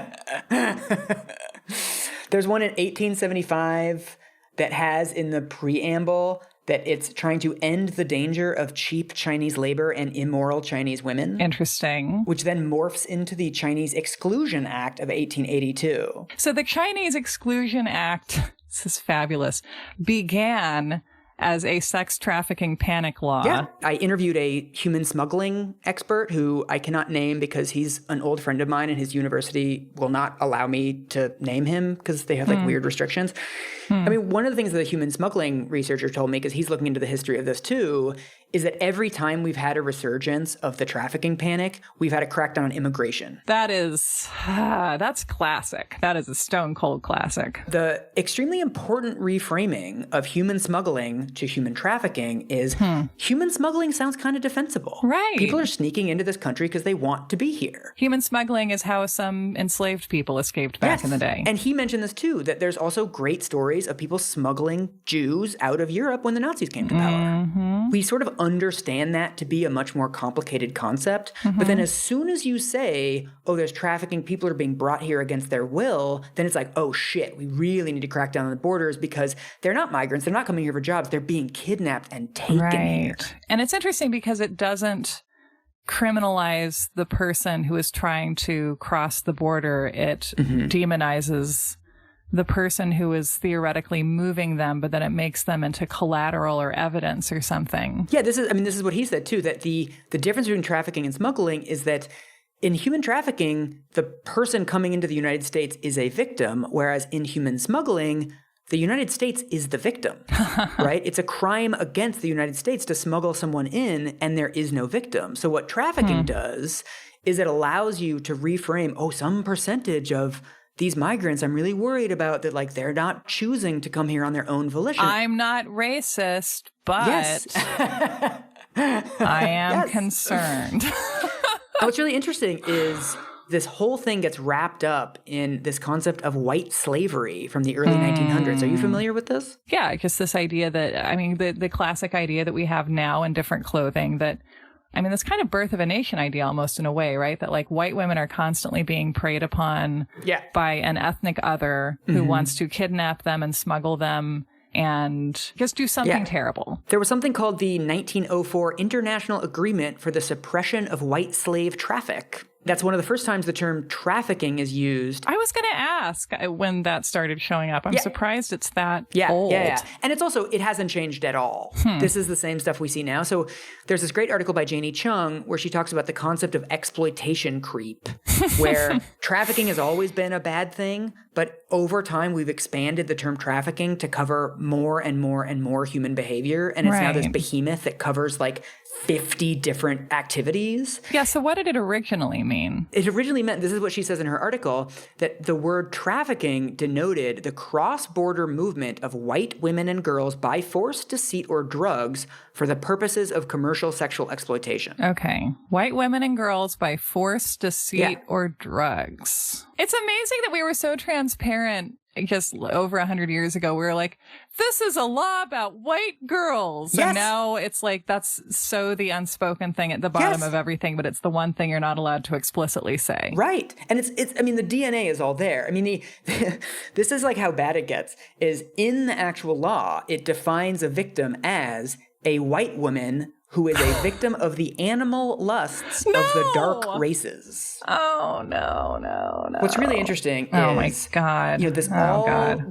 There's one in 1875 that has in the preamble that it's trying to end the danger of cheap Chinese labor and immoral Chinese women. Interesting. Which then morphs into the Chinese Exclusion Act of 1882. So the Chinese Exclusion Act, this is fabulous, began as a sex trafficking panic law. Yeah. I interviewed a human smuggling expert who I cannot name because he's an old friend of mine and his university will not allow me to name him because they have like weird restrictions. I mean, one of the things that the human smuggling researcher told me, because he's looking into the history of this too, is that every time we've had a resurgence of the trafficking panic, we've had a crackdown on immigration. That's classic. That is a stone cold classic. The extremely important reframing of human smuggling to human trafficking is human smuggling sounds kind of defensible. Right. People are sneaking into this country because they want to be here. Human smuggling is how some enslaved people escaped back in the day. And he mentioned this too, that there's also great stories of people smuggling Jews out of Europe when the Nazis came to power. We sort of understand that to be a much more complicated concept. But then as soon as you say, oh, there's trafficking, people are being brought here against their will, then it's like, oh shit, we really need to crack down on the borders because they're not migrants. They're not coming here for jobs. They're being kidnapped and taken here. And it's interesting because it doesn't criminalize the person who is trying to cross the border. It demonizes the person who is theoretically moving them, but then it makes them into collateral or evidence or something. Yeah, this is what he said too, that the difference between trafficking and smuggling is that in human trafficking, the person coming into the United States is a victim, whereas in human smuggling, the United States is the victim, right? It's a crime against the United States to smuggle someone in and there is no victim. So what trafficking does is it allows you to reframe, some percentage of these migrants I'm really worried about that, like, they're not choosing to come here on their own volition. I'm not racist, but I am concerned. What's really interesting is this whole thing gets wrapped up in this concept of white slavery from the early 1900s. Are you familiar with this? Yeah, because this idea that, I mean, the classic idea that we have now in different clothing that, I mean, this kind of birth of a nation idea almost in a way, right? That like white women are constantly being preyed upon by an ethnic other who wants to kidnap them and smuggle them and just do something terrible. There was something called the 1904 International Agreement for the Suppression of White Slave Traffic. That's one of the first times the term trafficking is used. I was going to ask when that started showing up. I'm surprised it's that old. Yeah. And it's also, it hasn't changed at all. This is the same stuff we see now. So there's this great article by Janie Chung where she talks about the concept of exploitation creep, where trafficking has always been a bad thing, but over time we've expanded the term trafficking to cover more and more and more human behavior. And it's now this behemoth that covers like 50 different activities. Yeah, so what did it originally mean? It originally meant, this is what she says in her article, that the word trafficking denoted the cross-border movement of white women and girls by force, deceit, or drugs for the purposes of commercial sexual exploitation. Okay. White women and girls by force, deceit, or drugs. It's amazing that we were so transparent just over 100 years ago. We were like, this is a law about white girls. Yes. And now it's like, that's so the unspoken thing at the bottom of everything, but it's the one thing you're not allowed to explicitly say. Right. And it's I mean, the DNA is all there. I mean, this is like how bad it gets, is in the actual law, it defines a victim as a white woman who is a victim of the animal lusts of the dark races. Oh, no. What's really interesting is, my God. You know, this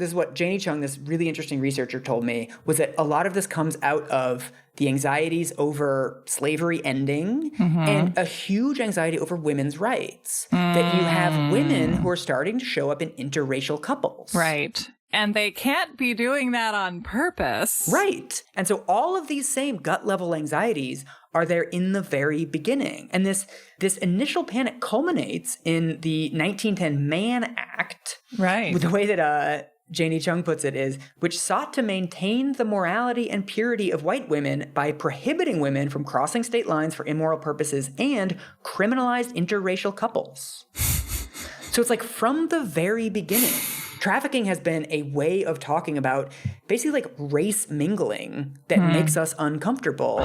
is what Janie Chung, this really interesting researcher, told me, was that a lot of this comes out of the anxieties over slavery ending and a huge anxiety over women's rights. That you have women who are starting to show up in interracial couples. Right. And they can't be doing that on purpose. Right. And so all of these same gut level anxieties are there in the very beginning. And this initial panic culminates in the 1910 Mann Act. Right. The way that Janie Chung puts it is, which sought to maintain the morality and purity of white women by prohibiting women from crossing state lines for immoral purposes and criminalized interracial couples. So it's like from the very beginning, trafficking has been a way of talking about basically like race mingling that makes us uncomfortable.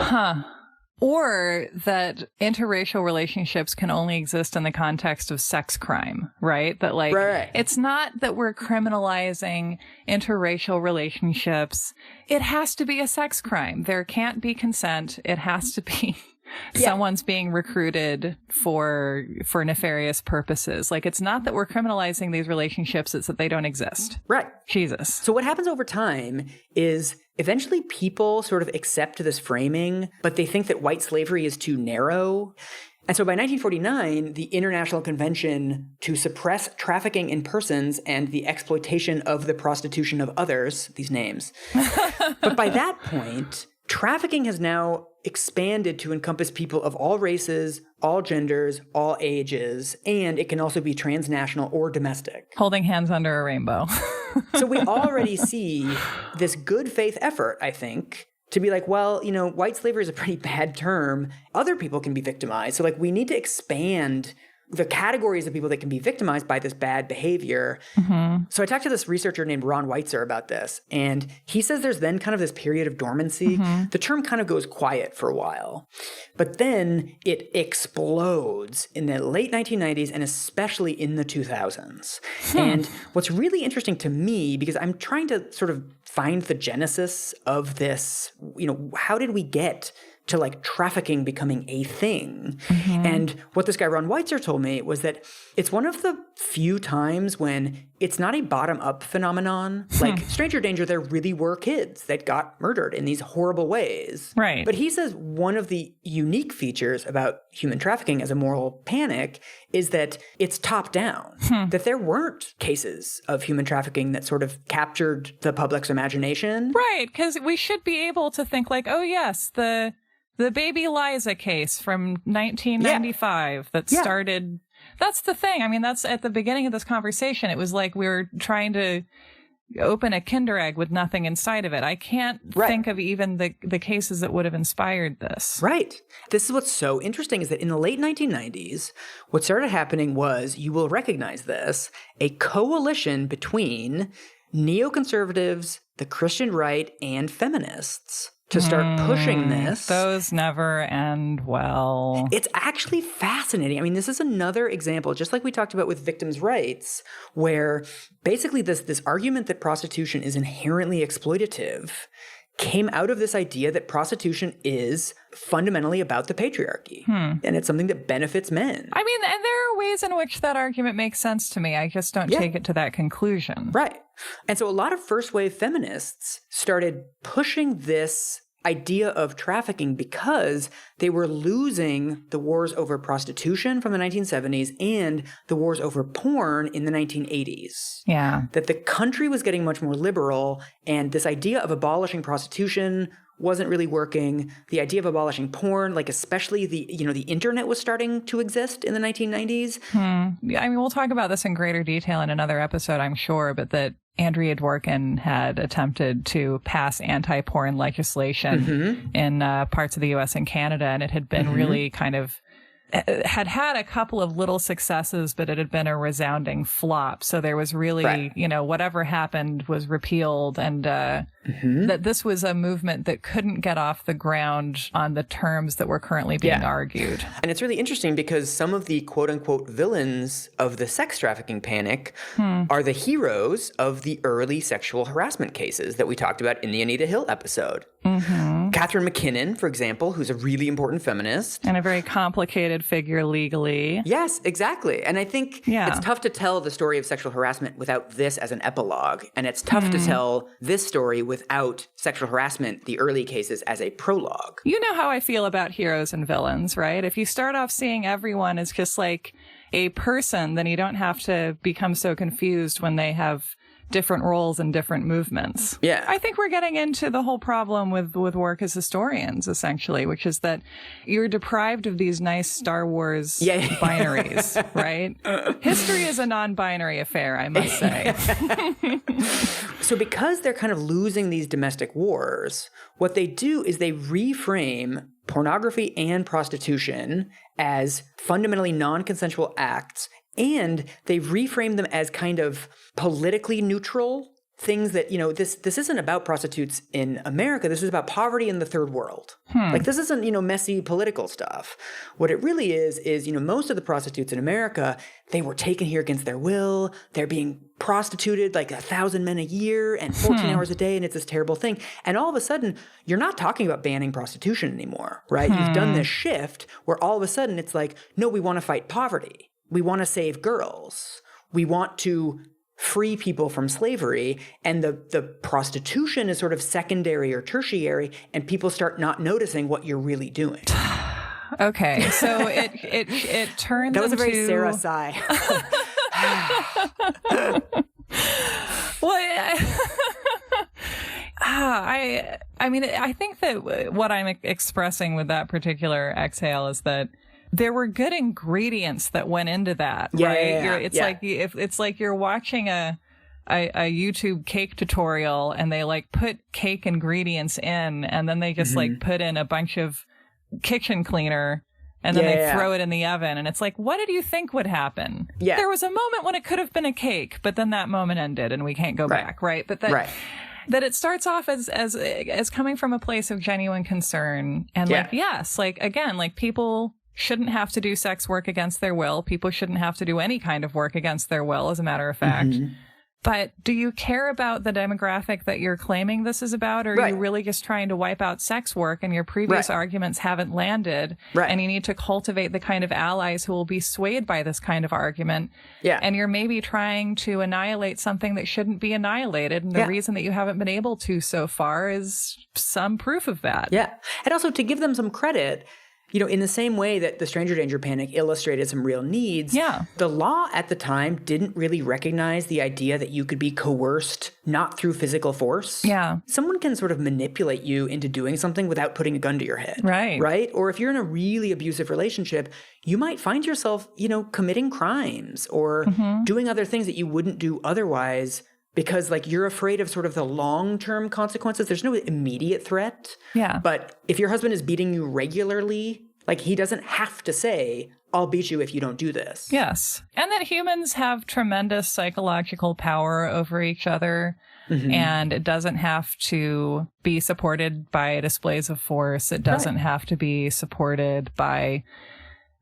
Or that interracial relationships can only exist in the context of sex crime, right? That like, it's not that we're criminalizing interracial relationships. It has to be a sex crime. There can't be consent. It has to be someone's being recruited for nefarious purposes. Like, it's not that we're criminalizing these relationships, it's that they don't exist. Right. Jesus. So what happens over time is eventually people sort of accept this framing, but they think that white slavery is too narrow. And so by 1949, the International Convention to Suppress Trafficking in Persons and the Exploitation of the Prostitution of Others, these names. But by that point, trafficking has now expanded to encompass people of all races, all genders, all ages, and it can also be transnational or domestic. Holding hands under a rainbow. So we already see this good faith effort, I think, to be like, well, you know, white slavery is a pretty bad term. Other people can be victimized. So, like, we need to expand the categories of people that can be victimized by this bad behavior. Mm-hmm. So I talked to this researcher named Ron Weitzer about this, and he says there's then kind of this period of dormancy. Mm-hmm. The term kind of goes quiet for a while, but then it explodes in the late 1990s and especially in the 2000s. And what's really interesting to me, because I'm trying to sort of find the genesis of this, you know, how did we get to like trafficking becoming a thing? Mm-hmm. And what this guy Ron Weitzer told me was that it's one of the few times when it's not a bottom-up phenomenon. Like Stranger Danger, there really were kids that got murdered in these horrible ways. Right. But he says one of the unique features about human trafficking as a moral panic is that it's top-down, that there weren't cases of human trafficking that sort of captured the public's imagination. Right, because we should be able to think like, oh yes, the baby Liza case from 1995 that started. That's the thing. I mean, that's at the beginning of this conversation. It was like we were trying to open a Kinder Egg with nothing inside of it. I can't think of even the cases that would have inspired this. Right. This is what's so interesting is that in the late 1990s, what started happening was, you will recognize this, a coalition between neoconservatives, the Christian right, and feminists to start pushing this. Those never end well. It's actually fascinating. I mean, this is another example, just like we talked about with victims' rights, where basically this argument that prostitution is inherently exploitative came out of this idea that prostitution is fundamentally about the patriarchy. And it's something that benefits men. I mean, and there are ways in which that argument makes sense to me. I just don't take it to that conclusion. Right. And so a lot of first-wave feminists started pushing this idea of trafficking because they were losing the wars over prostitution from the 1970s and the wars over porn in the 1980s. Yeah. That the country was getting much more liberal, and this idea of abolishing prostitution wasn't really working. The idea of abolishing porn, like especially the internet was starting to exist in the 1990s. I mean, we'll talk about this in greater detail in another episode, I'm sure, but that Andrea Dworkin had attempted to pass anti-porn legislation in parts of the U.S. and Canada, and it had been really kind of had a couple of little successes, but it had been a resounding flop. So there was really, whatever happened was repealed, and that this was a movement that couldn't get off the ground on the terms that were currently being argued. And it's really interesting because some of the quote-unquote villains of the sex trafficking panic are the heroes of the early sexual harassment cases that we talked about in the Anita Hill episode. Catherine McKinnon, for example, who's a really important feminist. And a very complicated figure legally. Yes, exactly. And I think it's tough to tell the story of sexual harassment without this as an epilogue. And it's tough to tell this story without sexual harassment, the early cases, as a prologue. You know how I feel about heroes and villains, right? If you start off seeing everyone as just like a person, then you don't have to become so confused when they have different roles and different movements. Yeah. I think we're getting into the whole problem with work as historians, essentially, which is that you're deprived of these nice Star Wars binaries, right? History is a non-binary affair, I must say. So because they're kind of losing these domestic wars, what they do is they reframe pornography and prostitution as fundamentally non-consensual acts, and they reframe them as kind of politically neutral things that, this isn't about prostitutes in America. This is about poverty in the third world. Like, this isn't, messy political stuff. What it really is, most of the prostitutes in America, they were taken here against their will. They're being prostituted like 1,000 men a year and 14 hours a day, and it's this terrible thing. And all of a sudden, you're not talking about banning prostitution anymore, right? You've done this shift where all of a sudden it's like, no, we want to fight poverty. We want to save girls. We want to free people from slavery. And the prostitution is sort of secondary or tertiary, and people start not noticing what you're really doing. Okay, so it turns That was into... a very Sarah sigh. Well, I mean, I think that what I'm expressing with that particular exhale is that there were good ingredients that went into that, right? It's like you're watching a YouTube cake tutorial, and they like put cake ingredients in, and then they just like put in a bunch of kitchen cleaner, and then they throw it in the oven, and it's like, what did you think would happen? Yeah. There was a moment when it could have been a cake, but then that moment ended and we can't go back, right? But that it starts off as coming from a place of genuine concern, and like, yes, like, again, like, people shouldn't have to do sex work against their will. People shouldn't have to do any kind of work against their will, as a matter of fact. But do you care about the demographic that you're claiming this is about, or are you really just trying to wipe out sex work, and your previous arguments haven't landed, and you need to cultivate the kind of allies who will be swayed by this kind of argument, and you're maybe trying to annihilate something that shouldn't be annihilated, and the reason that you haven't been able to so far is some proof of that. Yeah. And also, to give them some credit, you know, in the same way that the stranger danger panic illustrated some real needs, the law at the time didn't really recognize the idea that you could be coerced not through physical force. Someone can sort of manipulate you into doing something without putting a gun to your head. Right? Or if you're in a really abusive relationship, you might find yourself, you know, committing crimes or doing other things that you wouldn't do otherwise, because, like, you're afraid of sort of the long-term consequences. There's no immediate threat. But if your husband is beating you regularly, like, he doesn't have to say, I'll beat you if you don't do this. Yes. And that humans have tremendous psychological power over each other. And it doesn't have to be supported by displays of force. It doesn't have to be supported by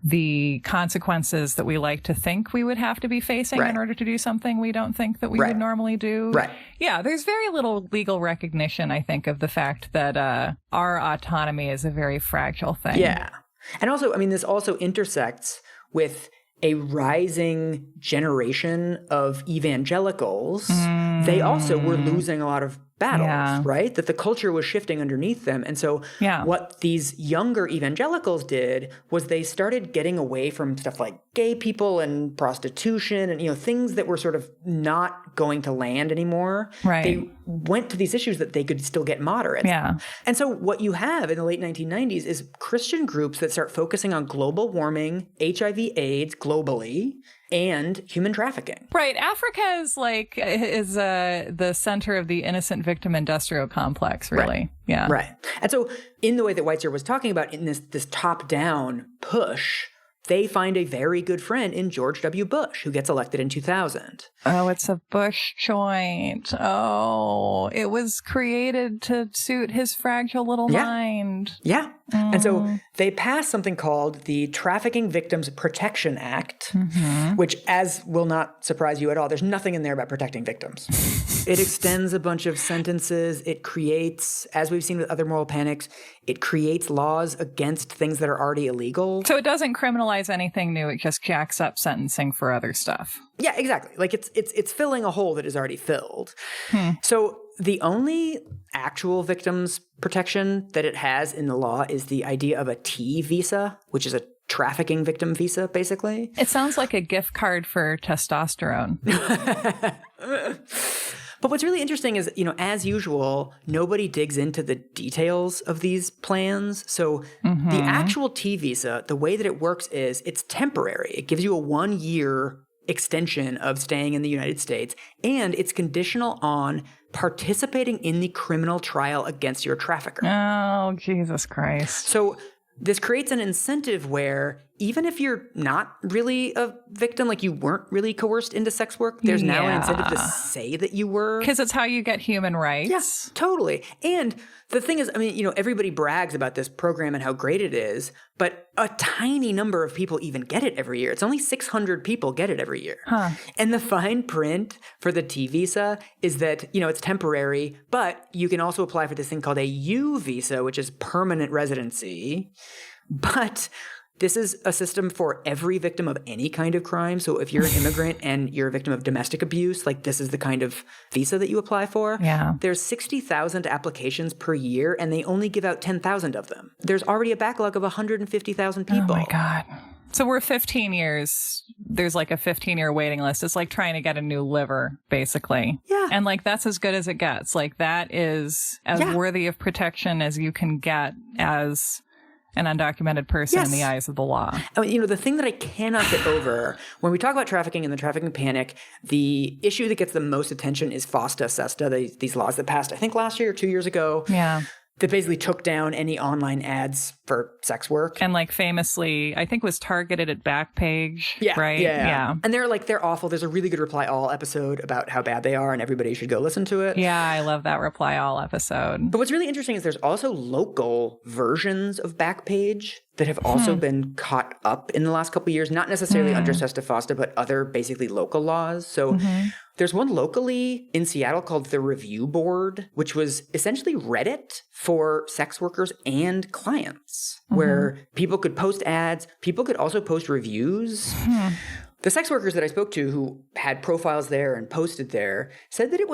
the consequences that we like to think we would have to be facing in order to do something we don't think that we would normally do. Yeah, there's very little legal recognition, I think, of the fact that our autonomy is a very fragile thing. Yeah. And also, I mean, this also intersects with a rising generation of evangelicals. They also were losing a lot of battles, right? That the culture was shifting underneath them. And so what these younger evangelicals did was they started getting away from stuff like gay people and prostitution and, you know, things that were sort of not going to land anymore. They went to these issues that they could still get moderates. And so what you have in the late 1990s is Christian groups that start focusing on global warming, HIV/AIDS globally, and human trafficking. Africa is the center of the innocent victim industrial complex, really. And so in the way that Weitzer was talking about, in this top-down push, they find a very good friend in George W. Bush, who gets elected in 2000. Oh, it's a Bush joint. Oh, it was created to suit his fragile little mind. And so they passed something called the Trafficking Victims Protection Act, which, as will not surprise you at all, there's nothing in there about protecting victims. It extends a bunch of sentences. It creates, as we've seen with other moral panics, it creates laws against things that are already illegal. So it doesn't criminalize anything new. It just jacks up sentencing for other stuff. Yeah, exactly. Like, it's filling a hole that is already filled. So the only actual victims protection that it has in the law is the idea of a T visa, which is a trafficking victim visa, basically. It sounds like a gift card for testosterone. But what's really interesting is, you know, as usual, nobody digs into the details of these plans. So the actual T visa, the way that it works is it's temporary. It gives you a 1-year extension of staying in the United States, and it's conditional on participating in the criminal trial against your trafficker. Oh, Jesus Christ. So this creates an incentive where even if you're not really a victim, like you weren't really coerced into sex work, there's now an incentive to say that you were. Because it's how you get human rights. Yeah, totally. And the thing is, I mean, everybody brags about this program and how great it is, but a tiny number of people even get it every year. It's only 600 people get it every year. Huh. And the fine print for the T visa is that, it's temporary, but you can also apply for this thing called a U visa, which is permanent residency. But this is a system for every victim of any kind of crime. So if you're an immigrant and you're a victim of domestic abuse, like this is the kind of visa that you apply for. Yeah. There's 60,000 applications per year, and they only give out 10,000 of them. There's already a backlog of 150,000 people. Oh my God. So we're 15 years. There's like a 15-year waiting list. It's like trying to get a new liver, basically. Yeah. And like that's as good as it gets. Like that is as worthy of protection as you can get as an undocumented person in the eyes of the law. I mean, the thing that I cannot get over, when we talk about trafficking and the trafficking panic, the issue that gets the most attention is FOSTA, SESTA, these laws that passed, I think last year or 2 years ago. Yeah. That basically took down any online ads for sex work. And like famously, I think was targeted at Backpage, right? Yeah. And they're awful. There's a really good Reply All episode about how bad they are, and everybody should go listen to it. Yeah, I love that Reply All episode. But what's really interesting is there's also local versions of Backpage that have also been caught up in the last couple of years, not necessarily under SESTA FOSTA, but other basically local laws. So there's one locally in Seattle called the Review Board, which was essentially Reddit for sex workers and clients, where people could post ads. People could also post reviews. The sex workers that I spoke to who had profiles there and posted there said that it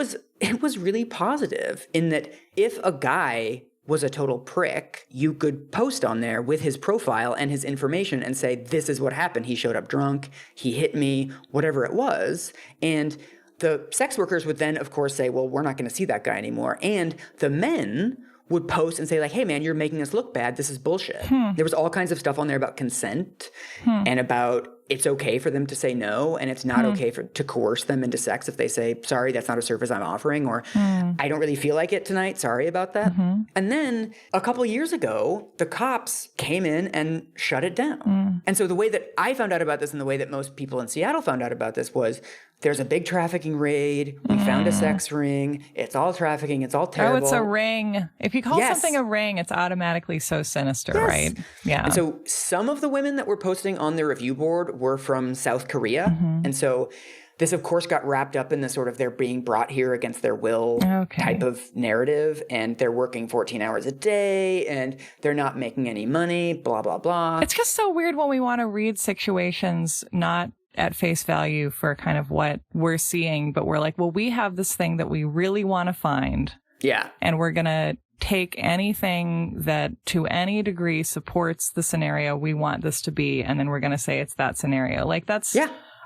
was really positive in that if a guy was a total prick, you could post on there with his profile and his information and say, this is what happened. He showed up drunk, he hit me, whatever it was. And the sex workers would then, of course, say, well, we're not going to see that guy anymore. And the men would post and say like, hey man, you're making us look bad. This is bullshit. There was all kinds of stuff on there about consent and about it's okay for them to say no, and it's not okay to coerce them into sex if they say, sorry, that's not a service I'm offering, or I don't really feel like it tonight. Sorry about that. And then a couple years ago, the cops came in and shut it down. And so the way that I found out about this and the way that most people in Seattle found out about this was there's a big trafficking raid. We found a sex ring. It's all trafficking. It's all terrible. Oh, it's a ring. If you call something a ring, it's automatically so sinister, right? Yeah. And so some of the women that were posting on the review board were from South Korea. And so this, of course, got wrapped up in the sort of they're being brought here against their will type of narrative. And they're working 14 hours a day and they're not making any money, blah, blah, blah. It's just so weird when we want to read situations not at face value for kind of what we're seeing, but we're like, well, we have this thing that we really want to find. Yeah. And we're going to take anything that to any degree supports the scenario we want this to be, and then we're going to say it's that scenario. Like that's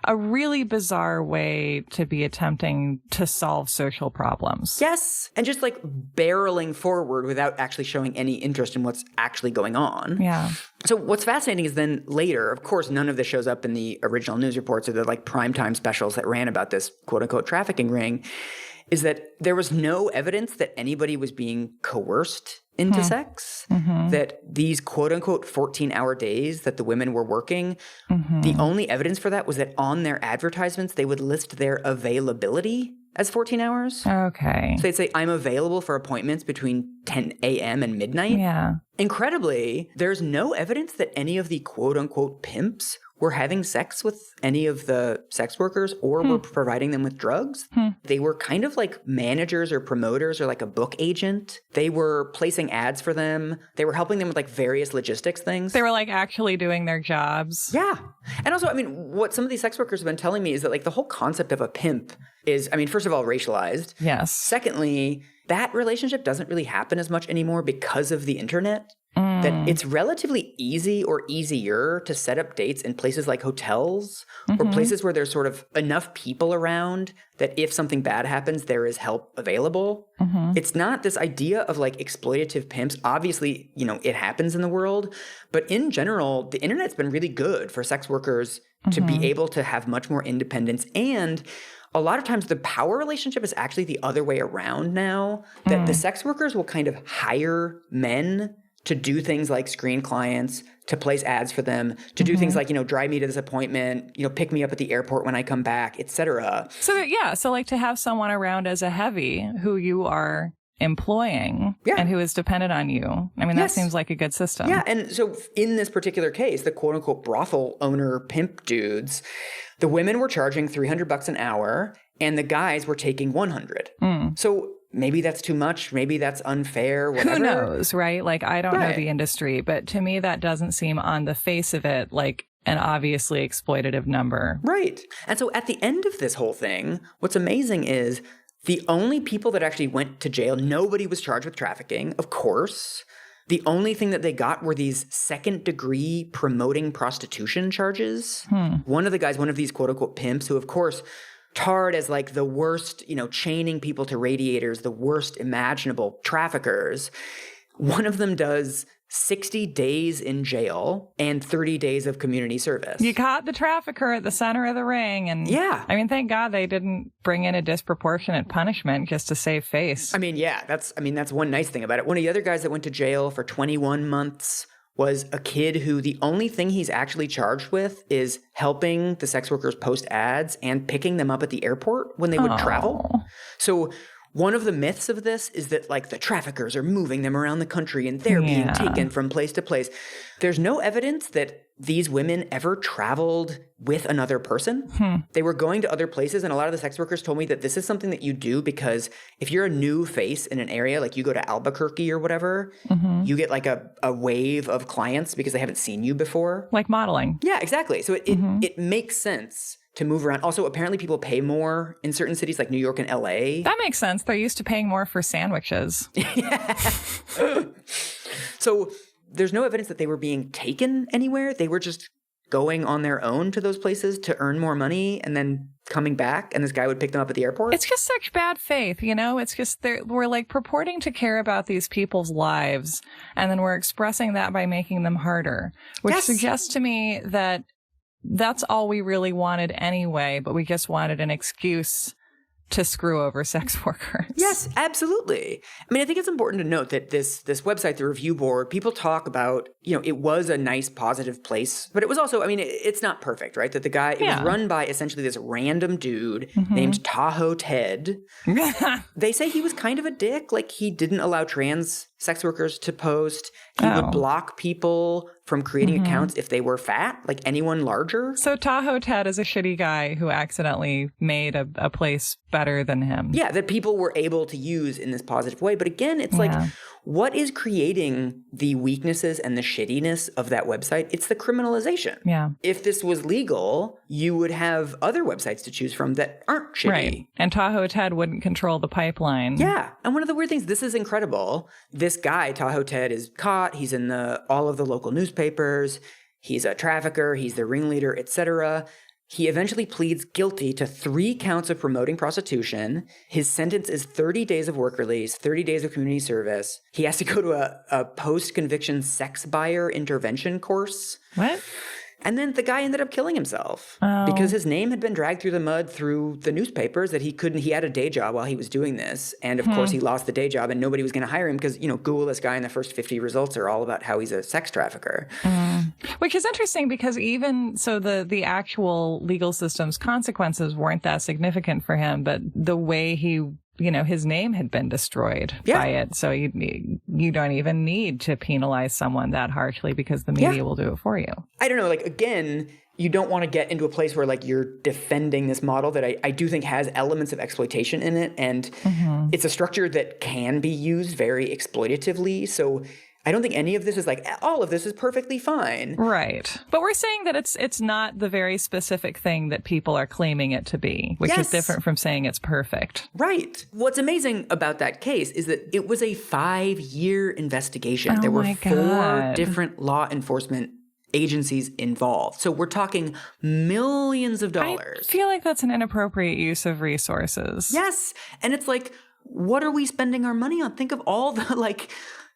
a really bizarre way to be attempting to solve social problems. Yes. And just like barreling forward without actually showing any interest in what's actually going on. Yeah. So what's fascinating is then later, of course, none of this shows up in the original news reports or the like primetime specials that ran about this quote unquote trafficking ring, is that there was no evidence that anybody was being coerced into sex, that these quote-unquote 14-hour days that the women were working, the only evidence for that was that on their advertisements, they would list their availability as 14 hours. Okay. So they'd say, I'm available for appointments between 10 a.m. and midnight. Yeah. Incredibly, there's no evidence that any of the quote-unquote pimps were having sex with any of the sex workers or were providing them with drugs. They were kind of like managers or promoters or like a book agent. They were placing ads for them. They were helping them with like various logistics things. They were like actually doing their jobs. Yeah. And also, I mean, what some of these sex workers have been telling me is that like the whole concept of a pimp is, I mean, first of all, racialized. Yes. Secondly, that relationship doesn't really happen as much anymore because of the internet. That it's relatively easy or easier to set up dates in places like hotels or places where there's sort of enough people around that if something bad happens, there is help available. It's not this idea of like exploitative pimps. Obviously, you know, it happens in the world. But in general, the internet's been really good for sex workers to be able to have much more independence. And a lot of times the power relationship is actually the other way around now, that the sex workers will kind of hire men to do things like screen clients, to place ads for them, to do things like, drive me to this appointment, pick me up at the airport when I come back, etc. So like to have someone around as a heavy who you are employing and who is dependent on you. I mean, that seems like a good system. Yeah. And so in this particular case, the quote unquote brothel owner pimp dudes, the women were charging $300 an hour and the guys were taking $100. So maybe that's too much. Maybe that's unfair. Whatever. Who knows, right? Like, I don't know the industry, but to me, that doesn't seem on the face of it like an obviously exploitative number. Right. And so at the end of this whole thing, what's amazing is the only people that actually went to jail, nobody was charged with trafficking, of course. The only thing that they got were these second-degree promoting prostitution charges. One of the guys, one of these quote-unquote pimps, who, of course, tarred as like the worst, chaining people to radiators, the worst imaginable traffickers. One of them does 60 days in jail and 30 days of community service. You caught the trafficker at the center of the ring. And I mean, thank God they didn't bring in a disproportionate punishment just to save face. I mean, that's one nice thing about it. One of the other guys that went to jail for 21 months was a kid who the only thing he's actually charged with is helping the sex workers post ads and picking them up at the airport when they would travel. So one of the myths of this is that like the traffickers are moving them around the country and they're being taken from place to place. There's no evidence that these women ever traveled with another person. They were going to other places, and a lot of the sex workers told me that this is something that you do because if you're a new face in an area, like you go to Albuquerque or whatever, you get like a wave of clients because they haven't seen you before. Like modeling. Yeah, exactly. So it makes sense to move around. Also, apparently people pay more in certain cities like New York and LA. That makes sense. They're used to paying more for sandwiches. So there's no evidence that they were being taken anywhere. They were just going on their own to those places to earn more money and then coming back, and this guy would pick them up at the airport. It's just such bad faith, It's just we're like purporting to care about these people's lives, and then we're expressing that by making them harder, which suggests to me that that's all we really wanted anyway, but we just wanted an excuse to screw over sex workers. Yes, absolutely. I mean, I think it's important to note that this website, the review board, people talk about, it was a nice, positive place, but it was also, I mean, it's not perfect, right? That the guy, it was run by essentially this random dude named Tahoe Ted. They say he was kind of a dick. Like, he didn't allow trans sex workers to post. He would block people from creating accounts if they were fat, like anyone larger. So Tahoe Ted is a shitty guy who accidentally made a place better than him. Yeah, that people were able to use in this positive way. But again, it's like, what is creating the weaknesses and the shittiness of that website? It's the criminalization. Yeah. If this was legal, you would have other websites to choose from that aren't shitty. Right. And Tahoe Ted wouldn't control the pipeline. Yeah. And one of the weird things, this is incredible. This guy, Tahoe Ted, is caught. He's in all of the local newspapers. He's a trafficker. He's the ringleader, etc. He eventually pleads guilty to 3 counts of promoting prostitution. His sentence is 30 days of work release, 30 days of community service. He has to go to a post-conviction sex buyer intervention course. What? And then the guy ended up killing himself because his name had been dragged through the mud through the newspapers that he had a day job while he was doing this. And of course he lost the day job and nobody was going to hire him because, Google this guy and the first 50 results are all about how he's a sex trafficker. Which is interesting because even so the actual legal system's consequences weren't that significant for him, but the way he his name had been destroyed by it. So you don't even need to penalize someone that harshly because the media will do it for you. I don't know. Like, again, you don't want to get into a place where like you're defending this model that I do think has elements of exploitation in it. And it's a structure that can be used very exploitatively. So I don't think any of this is like, all of this is perfectly fine. Right. But we're saying that it's not the very specific thing that people are claiming it to be, which is different from saying it's perfect. Right. What's amazing about that case is that it was a 5-year investigation. There were 4 different law enforcement agencies involved. So we're talking millions of dollars. I feel like that's an inappropriate use of resources. Yes. And it's like, what are we spending our money on? Think of all the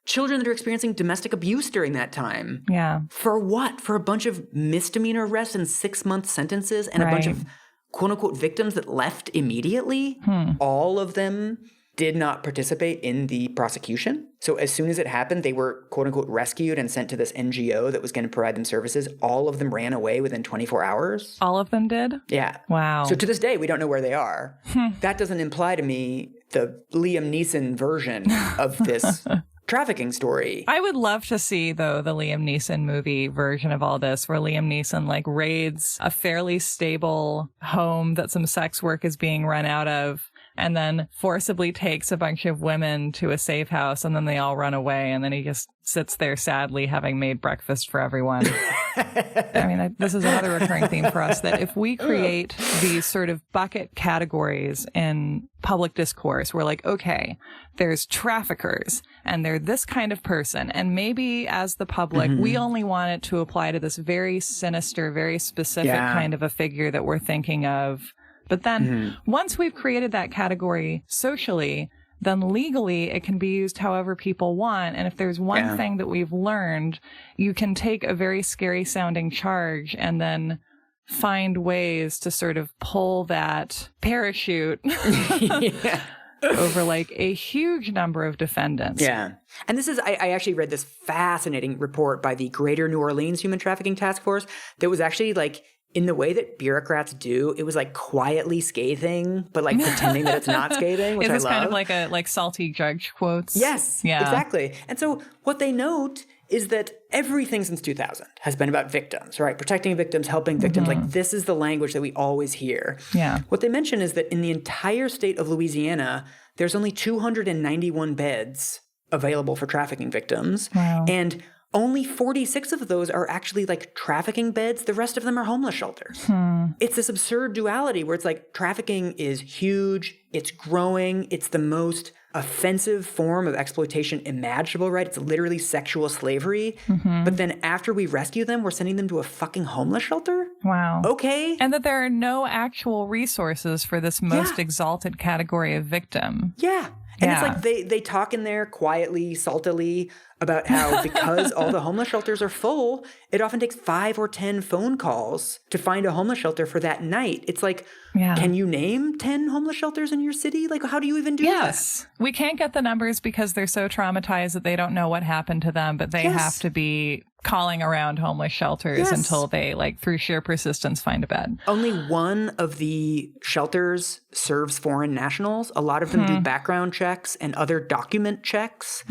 children that are experiencing domestic abuse during that time. Yeah. For what? For a bunch of misdemeanor arrests and 6-month sentences and a bunch of quote unquote victims that left immediately? All of them did not participate in the prosecution. So as soon as it happened, they were quote unquote rescued and sent to this NGO that was going to provide them services. All of them ran away within 24 hours. All of them did? Yeah. Wow. So to this day, we don't know where they are. That doesn't imply to me the Liam Neeson version of this trafficking story. I would love to see, though, the Liam Neeson movie version of all this, where Liam Neeson like raids a fairly stable home that some sex work is being run out of, and then forcibly takes a bunch of women to a safe house, and then they all run away, and then he just sits there sadly having made breakfast for everyone. I mean, this is another recurring theme for us, that if we create these sort of bucket categories in public discourse, we're like, okay, there's traffickers, and they're this kind of person, and maybe as the public, we only want it to apply to this very sinister, very specific kind of a figure that we're thinking of. But then once we've created that category socially, then legally it can be used however people want. And if there's one thing that we've learned, you can take a very scary sounding charge and then find ways to sort of pull that parachute over like a huge number of defendants. Yeah. And this is, I actually read this fascinating report by the Greater New Orleans Human Trafficking Task Force that was actually like, in the way that bureaucrats do, it was like quietly scathing, but like pretending that it's not scathing, which I love. Is this kind of like a salty judge quotes? Yes, exactly. And so what they note is that everything since 2000 has been about victims, right? Protecting victims, helping victims. Like this is the language that we always hear. Yeah. What they mention is that in the entire state of Louisiana, there's only 291 beds available for trafficking victims. Wow. And only 46 of those are actually like trafficking beds. The rest of them are homeless shelters. It's this absurd duality where it's like trafficking is huge, it's growing, it's the most offensive form of exploitation imaginable, right? It's literally sexual slavery. But then after we rescue them, we're sending them to a fucking homeless shelter? Wow. Okay. And that there are no actual resources for this most exalted category of victim. Yeah. And it's like they talk in there quietly, saltily about how because all the homeless shelters are full, it often takes 5 or 10 phone calls to find a homeless shelter for that night. It's like, can you name 10 homeless shelters in your city? Like, how do you even do that? Yes. We can't get the numbers because they're so traumatized that they don't know what happened to them, but they have to be calling around homeless shelters until they, like, through sheer persistence, find a bed. Only one of the shelters serves foreign nationals. A lot of them do background checks and other document checks.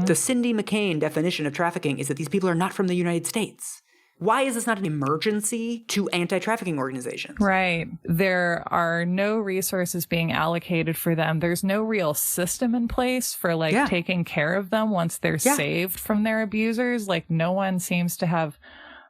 The Cindy McCain definition of trafficking is that these people are not from the United States. Why is this not an emergency to anti-trafficking organizations? Right. There are no resources being allocated for them. There's no real system in place for like taking care of them once they're saved from their abusers. Like no one seems to have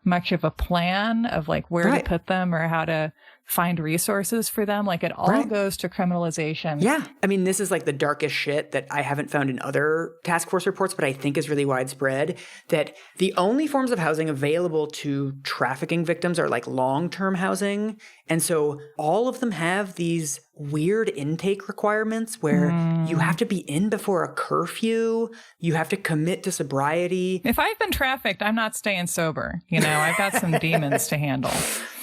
much of a plan of like where to put them or how to find resources for them. Like it all goes to criminalization. Yeah. I mean, this is like the darkest shit that I haven't found in other task force reports, but I think is really widespread, that the only forms of housing available to trafficking victims are like long-term housing. And so all of them have these weird intake requirements where you have to be in before a curfew. You have to commit to sobriety. If I've been trafficked, I'm not staying sober. You know, I've got some demons to handle.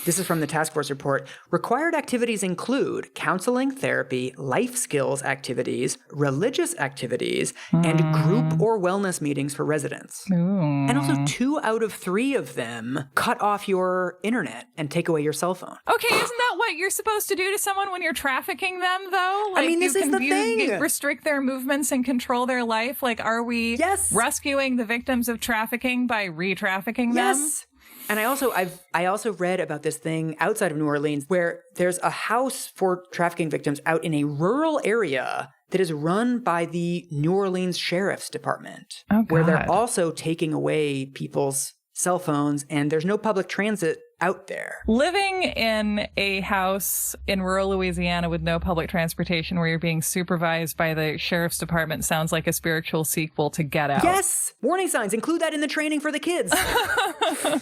This is from the task force report. Required activities include counseling, therapy, life skills activities, religious activities, and group or wellness meetings for residents. And also 2 out of 3 of them cut off your internet and take away your cell phone. Okay, isn't that what you're supposed to do to someone when you're trafficking them, though? Like, I mean, this is the thing. You restrict their movements and control their life. Like, are we rescuing the victims of trafficking by re-trafficking them? Yes. And I also read about this thing outside of New Orleans where there's a house for trafficking victims out in a rural area that is run by the New Orleans Sheriff's Department, where they're also taking away people's cell phones and there's no public transit out there. Living in a house in rural Louisiana with no public transportation where you're being supervised by the sheriff's department sounds like a spiritual sequel to Get Out. Yes! Warning signs. Include that in the training for the kids.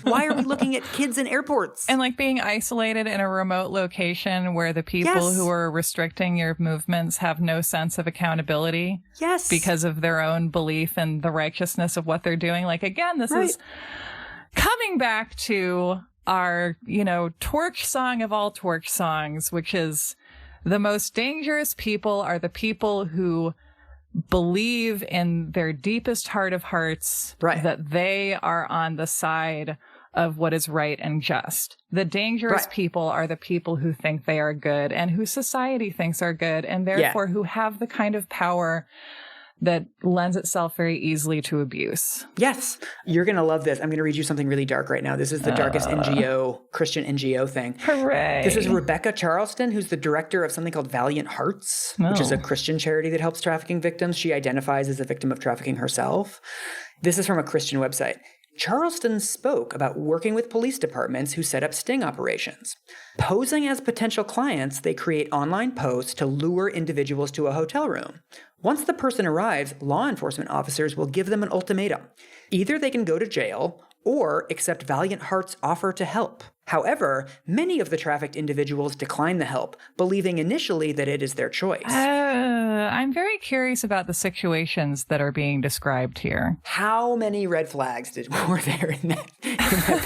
Why are we looking at kids in airports? And like being isolated in a remote location where the people who are restricting your movements have no sense of accountability. Yes. Because of their own belief in the righteousness of what they're doing. Like, again, this is coming back to our, you know, torch song of all torch songs, which is The most dangerous people are the people who believe in their deepest heart of hearts that they are on the side of what is right and just. The dangerous people are the people who think they are good and who society thinks are good, and therefore who have the kind of power that lends itself very easily to abuse. Yes. You're going to love this. I'm going to read you something really dark right now. This is the darkest NGO, Christian NGO thing. Hooray. This is Rebecca Charleston, who's the director of something called Valiant Hearts, which is a Christian charity that helps trafficking victims. She identifies as a victim of trafficking herself. This is from a Christian website. Charleston spoke about working with police departments who set up sting operations. Posing as potential clients, they create online posts to lure individuals to a hotel room. Once the person arrives, law enforcement officers will give them an ultimatum. Either they can go to jail or accept Valiant Hearts' offer to help. However, many of the trafficked individuals decline the help, believing initially that it is their choice. I'm very curious about the situations that are being described here. How many red flags were there in that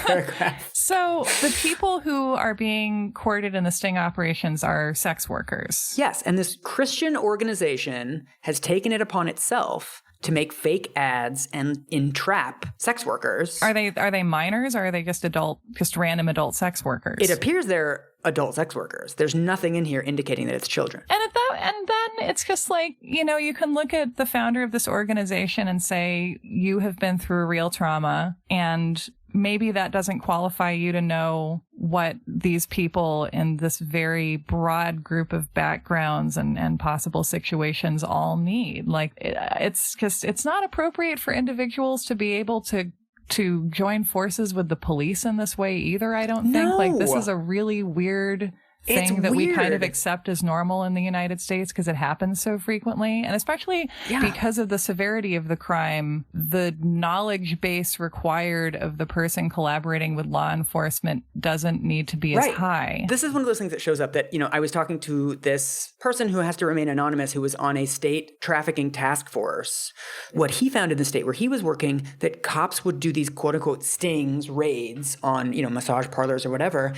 paragraph? So the people who are being courted in the sting operations are sex workers. Yes, and this Christian organization has taken it upon itself to make fake ads and entrap sex workers. Are they minors, or are they just random adult sex workers? It appears they're adult sex workers. There's nothing in here indicating that it's children. And then it's just like, you can look at the founder of this organization and say, you have been through real trauma, and maybe that doesn't qualify you to know what these people in this very broad group of backgrounds and possible situations all need. Like, it's not appropriate for individuals to be able to join forces with the police in this way either, I don't think. Like, this is a really weird thing that we kind of accept as normal in the United States because it happens so frequently. And especially because of the severity of the crime, the knowledge base required of the person collaborating with law enforcement doesn't need to be as high. This is one of those things that shows up that, I was talking to this person who has to remain anonymous who was on a state trafficking task force. What he found in the state where he was working, that cops would do these quote unquote stings, raids on, massage parlors or whatever.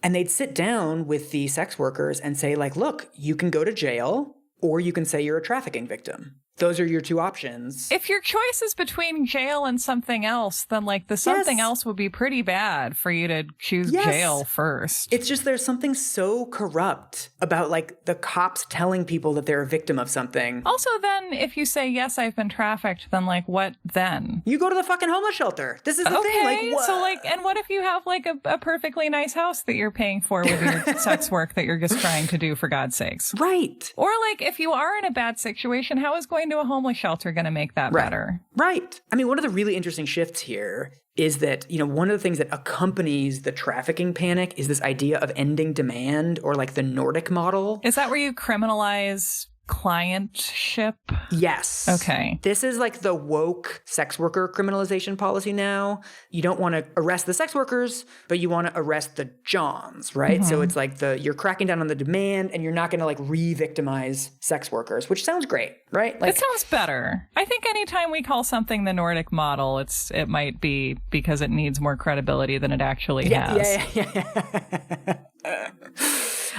And they'd sit down with the sex workers and say, like, look, you can go to jail or you can say you're a trafficking victim. Those are your two options. If your choice is between jail and something else, then the something else would be pretty bad for you to choose jail first. It's just there's something so corrupt about the cops telling people that they're a victim of something. Also, then if you say, yes, I've been trafficked, then what then? You go to the fucking homeless shelter. This is the thing. What? So and what if you have a perfectly nice house that you're paying for with your sex work that you're just trying to do, for God's sakes? Right. Or if you are in a bad situation, how is going to a homeless shelter going to make that better? Right. I mean, one of the really interesting shifts here is that, one of the things that accompanies the trafficking panic is this idea of ending demand, or the Nordic model. Is that where you criminalize clientship? Yes. Okay. This is the woke sex worker criminalization policy now. You don't want to arrest the sex workers, but you want to arrest the Johns, right? Mm-hmm. So it's you're cracking down on the demand, and you're not going to re-victimize sex workers, which sounds great, right? It sounds better. I think anytime we call something the Nordic model, it might be because it needs more credibility than it actually has. Yeah.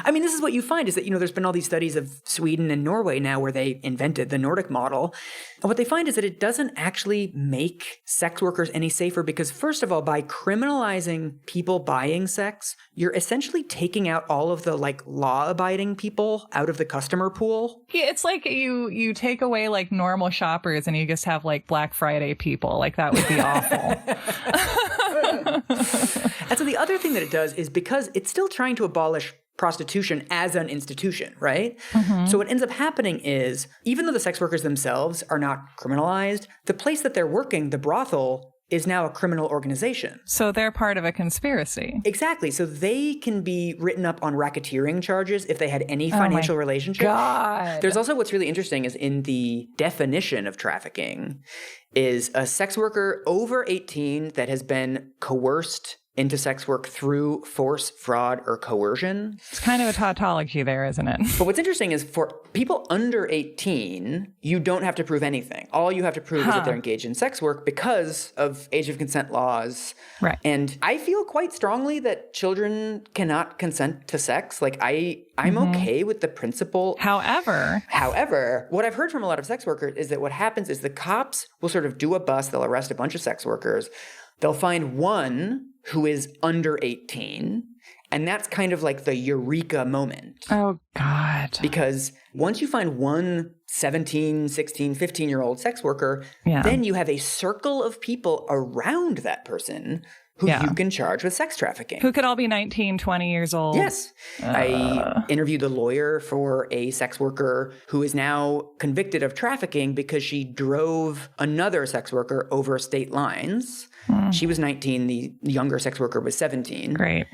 I mean, this is what you find is that, there's been all these studies of Sweden and Norway now where they invented the Nordic model. And what they find is that it doesn't actually make sex workers any safer because, first of all, by criminalizing people buying sex, you're essentially taking out all of the law-abiding people out of the customer pool. Yeah, it's you take away normal shoppers and you just have Black Friday people. That would be awful. And so the other thing that it does is because it's still trying to abolish prostitution as an institution, right? Mm-hmm. So what ends up happening is, even though the sex workers themselves are not criminalized, the place that they're working, the brothel, is now a criminal organization. So they're part of a conspiracy. Exactly. So they can be written up on racketeering charges if they had any financial relationship. God. There's also what's really interesting is in the definition of trafficking is a sex worker over 18 that has been coerced into sex work through force, fraud, or coercion. It's kind of a tautology there, isn't it? But what's interesting is for people under 18, you don't have to prove anything. All you have to prove is that they're engaged in sex work because of age of consent laws. Right. And I feel quite strongly that children cannot consent to sex. Like I'm okay with the principle. However, what I've heard from a lot of sex workers is that what happens is the cops will sort of do a bust. They'll arrest a bunch of sex workers. They'll find one who is under 18, and that's kind of like the eureka moment. Oh, God. Because once you find one 17, 16, 15-year-old sex worker, then you have a circle of people around that person who you can charge with sex trafficking. Who could all be 19, 20 years old. Yes. I interviewed a lawyer for a sex worker who is now convicted of trafficking because she drove another sex worker over state lines. She was 19. The younger sex worker was 17. Great.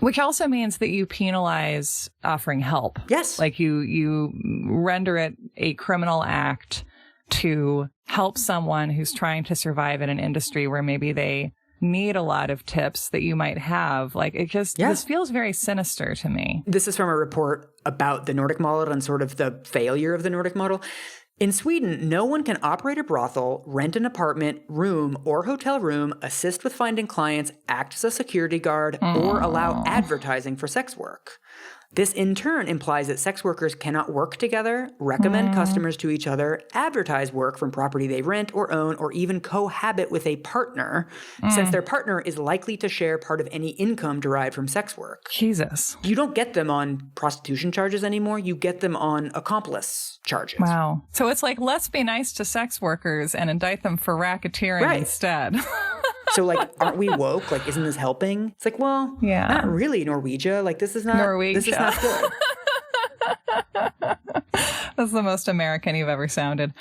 Which also means that you penalize offering help. Yes. Like you render it a criminal act to help someone who's trying to survive in an industry where maybe they need a lot of tips that you might have. Like it just, this feels very sinister to me. This is from a report about the Nordic model and sort of the failure of the Nordic model. In Sweden, no one can operate a brothel, rent an apartment, room, or hotel room, assist with finding clients, act as a security guard, or allow advertising for sex work. This, in turn, implies that sex workers cannot work together, recommend customers to each other, advertise work from property they rent or own, or even cohabit with a partner, since their partner is likely to share part of any income derived from sex work. Jesus. You don't get them on prostitution charges anymore. You get them on accomplice charges. Wow. So it's like, let's be nice to sex workers and indict them for racketeering instead. So, like, aren't we woke? Like, isn't this helping? It's like, well, not really, Norwegia. Like, this is not good. That's the most American you've ever sounded.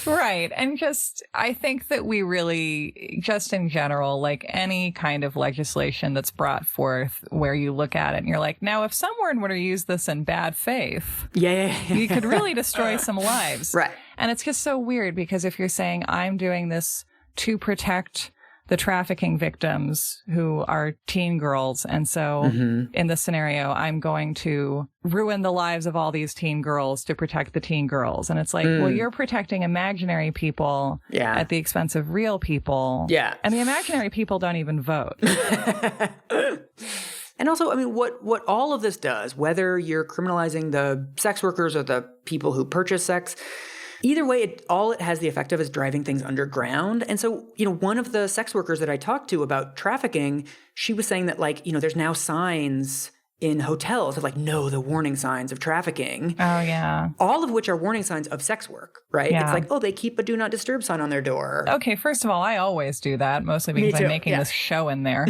Right. And just, I think that we really, just in general, like any kind of legislation that's brought forth where you look at it and you're like, now, if someone were to use this in bad faith, you could really destroy some lives. Right. And it's just so weird because if you're saying, I'm doing this to protect the trafficking victims who are teen girls. And so in this scenario, I'm going to ruin the lives of all these teen girls to protect the teen girls. And it's like, well, you're protecting imaginary people at the expense of real people. Yeah. And the imaginary people don't even vote. And also, I mean, what all of this does, whether you're criminalizing the sex workers or the people who purchase sex, either way, all it has the effect of is driving things underground. And so, one of the sex workers that I talked to about trafficking, she was saying that, like, there's now signs in hotels of, like, no, the warning signs of trafficking. Oh, yeah. All of which are warning signs of sex work, right? Yeah. It's like, oh, they keep a do not disturb sign on their door. Okay, first of all, I always do that, mostly because I'm making this show in there.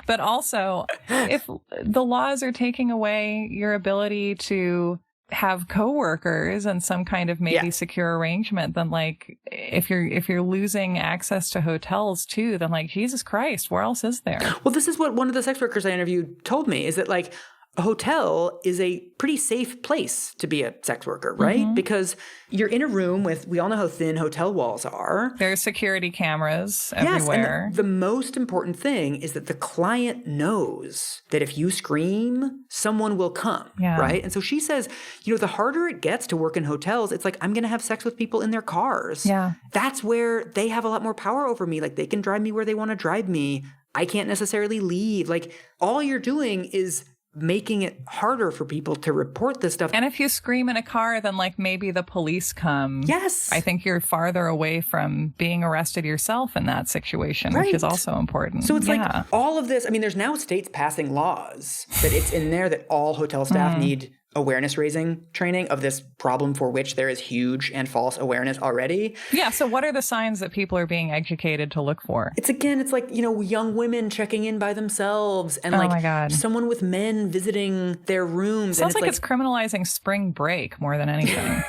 But also, if the laws are taking away your ability to have coworkers and some kind of maybe secure arrangement, then like if you're losing access to hotels too, then like Jesus Christ, where else is there? Well, this is what one of the sex workers I interviewed told me, is that like a hotel is a pretty safe place to be a sex worker, right? Because you're in a room with, we all know how thin hotel walls are. There's security cameras everywhere. And the most important thing is that the client knows that if you scream, someone will come, right? And so she says, the harder it gets to work in hotels, it's like, I'm going to have sex with people in their cars. Yeah. That's where they have a lot more power over me. Like, they can drive me where they want to drive me. I can't necessarily leave. Like, all you're doing is making it harder for people to report this stuff. And if you scream in a car, then like maybe the police come. Yes. I think you're farther away from being arrested yourself in that situation, which is also important. So it's like all of this. I mean, there's now states passing laws that it's in there that all hotel staff need awareness raising training of this problem for which there is huge and false awareness already. Yeah. So what are the signs that people are being educated to look for? It's like, young women checking in by themselves and someone with men visiting their rooms. Sounds like it's criminalizing spring break more than anything.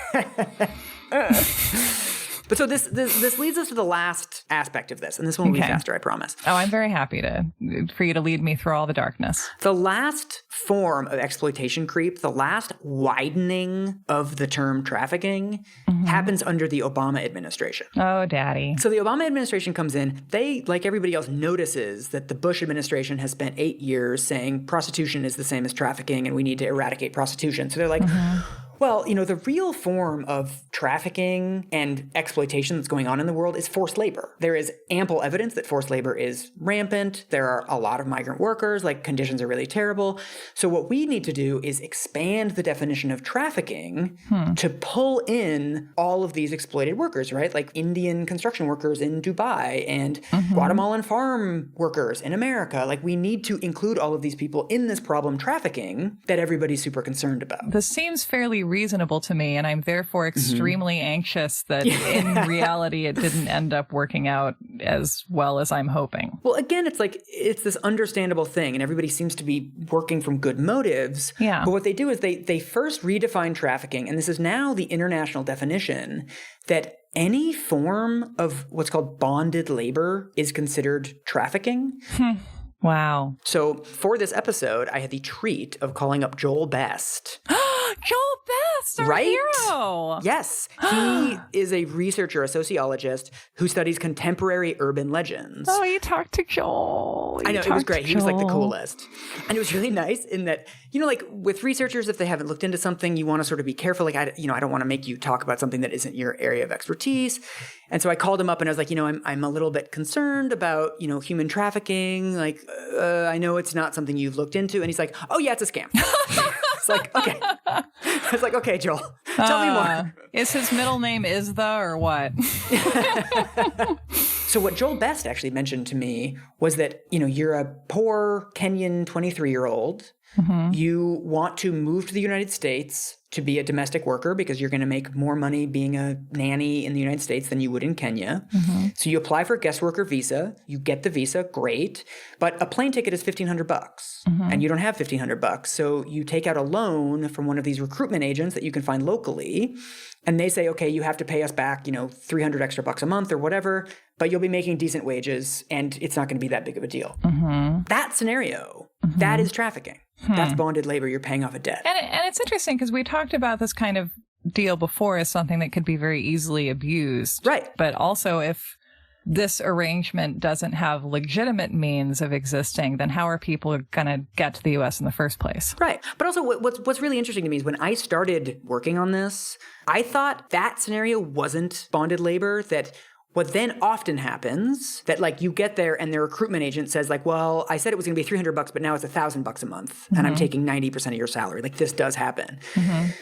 But so this leads us to the last aspect of this, and this one will be faster, I promise. Oh, I'm very happy for you to lead me through all the darkness. The last form of exploitation creep, the last widening of the term trafficking, happens under the Obama administration. Oh, daddy. So the Obama administration comes in. They, like everybody else, notices that the Bush administration has spent 8 years saying prostitution is the same as trafficking and we need to eradicate prostitution. So they're like, well, the real form of trafficking and exploitation that's going on in the world is forced labor. There is ample evidence that forced labor is rampant. There are a lot of migrant workers, conditions are really terrible. So what we need to do is expand the definition of trafficking to pull in all of these exploited workers, right? Like Indian construction workers in Dubai and Guatemalan farm workers in America. We need to include all of these people in this problem trafficking that everybody's super concerned about. This seems fairly reasonable to me, and I'm therefore extremely anxious that in reality it didn't end up working out as well as I'm hoping. Well, again, it's this understandable thing, and everybody seems to be working from good motives. Yeah. But what they do is they first redefine trafficking, and this is now the international definition, that any form of what's called bonded labor is considered trafficking. Wow. So for this episode, I had the treat of calling up Joel Best. Joel Best, our hero. Yes. He is a researcher, a sociologist who studies contemporary urban legends. Oh, you talked to Joel. I know, it was great. He was the coolest. And it was really nice in that, with researchers, if they haven't looked into something, you want to sort of be careful. I don't want to make you talk about something that isn't your area of expertise. And so I called him up and I was like, I'm a little bit concerned about, human trafficking. I know it's not something you've looked into. And he's like, oh yeah, it's a scam. It's like, okay. I was like, okay, Joel, tell me more. Is his middle name Isda or what? So what Joel Best actually mentioned to me was that, you're a poor Kenyan 23-year-old. You want to move to the United States to be a domestic worker because you're going to make more money being a nanny in the United States than you would in Kenya. So you apply for a guest worker visa. You get the visa, great. But a plane ticket is $1,500 and you don't have $1,500. So you take out a loan from one of these recruitment agents that you can find locally. And they say, okay, you have to pay us back, $300 extra a month or whatever, but you'll be making decent wages and it's not going to be that big of a deal. That scenario, that is trafficking. That's bonded labor. You're paying off a debt. And it's interesting because we talked about this kind of deal before as something that could be very easily abused. Right. But also if this arrangement doesn't have legitimate means of existing, then how are people going to get to the U.S. in the first place? Right. But also what's really interesting to me is when I started working on this, I thought that scenario wasn't bonded labor, that what then often happens, that you get there and the recruitment agent says well, I said it was going to be $300, but now it's $1,000 a month and I'm taking 90% of your salary. This does happen.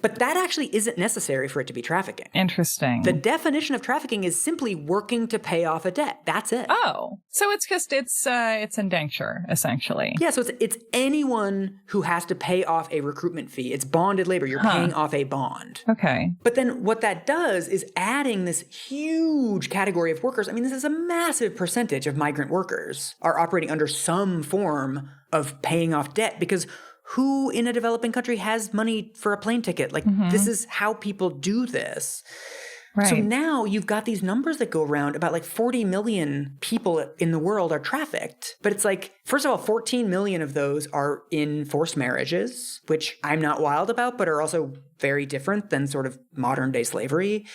But that actually isn't necessary for it to be trafficking. Interesting. The definition of trafficking is simply working to pay off a debt. That's it. Oh, so it's indenture essentially. Yeah. So it's anyone who has to pay off a recruitment fee. It's bonded labor. You're paying off a bond. Okay. But then what that does is adding this huge category of workers. I mean, this is a massive percentage of migrant workers are operating under some form of paying off debt because who in a developing country has money for a plane ticket? This is how people do this. Right. So now you've got these numbers that go around about 40 million people in the world are trafficked. But it's first of all, 14 million of those are in forced marriages, which I'm not wild about, but are also very different than sort of modern day slavery.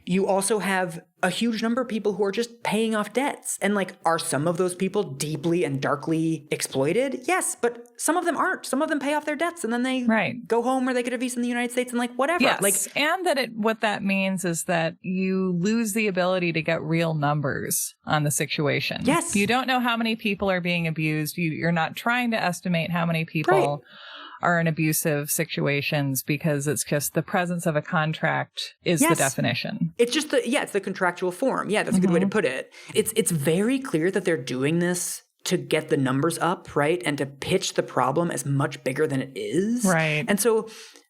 You also have a huge number of people who are just paying off debts. And are some of those people deeply and darkly exploited? Yes, but some of them aren't. Some of them pay off their debts and then they go home or they get a visa in the United States and whatever. Yes, and that what that means is that you lose the ability to get real numbers on the situation. Yes. You don't know how many people are being abused. You're not trying to estimate how many people are in abusive situations because it's just the presence of a contract is the definition. It's just it's the contractual form. Yeah, that's a good way to put it. It's very clear that they're doing this to get the numbers up, right? And to pitch the problem as much bigger than it is. Right. And so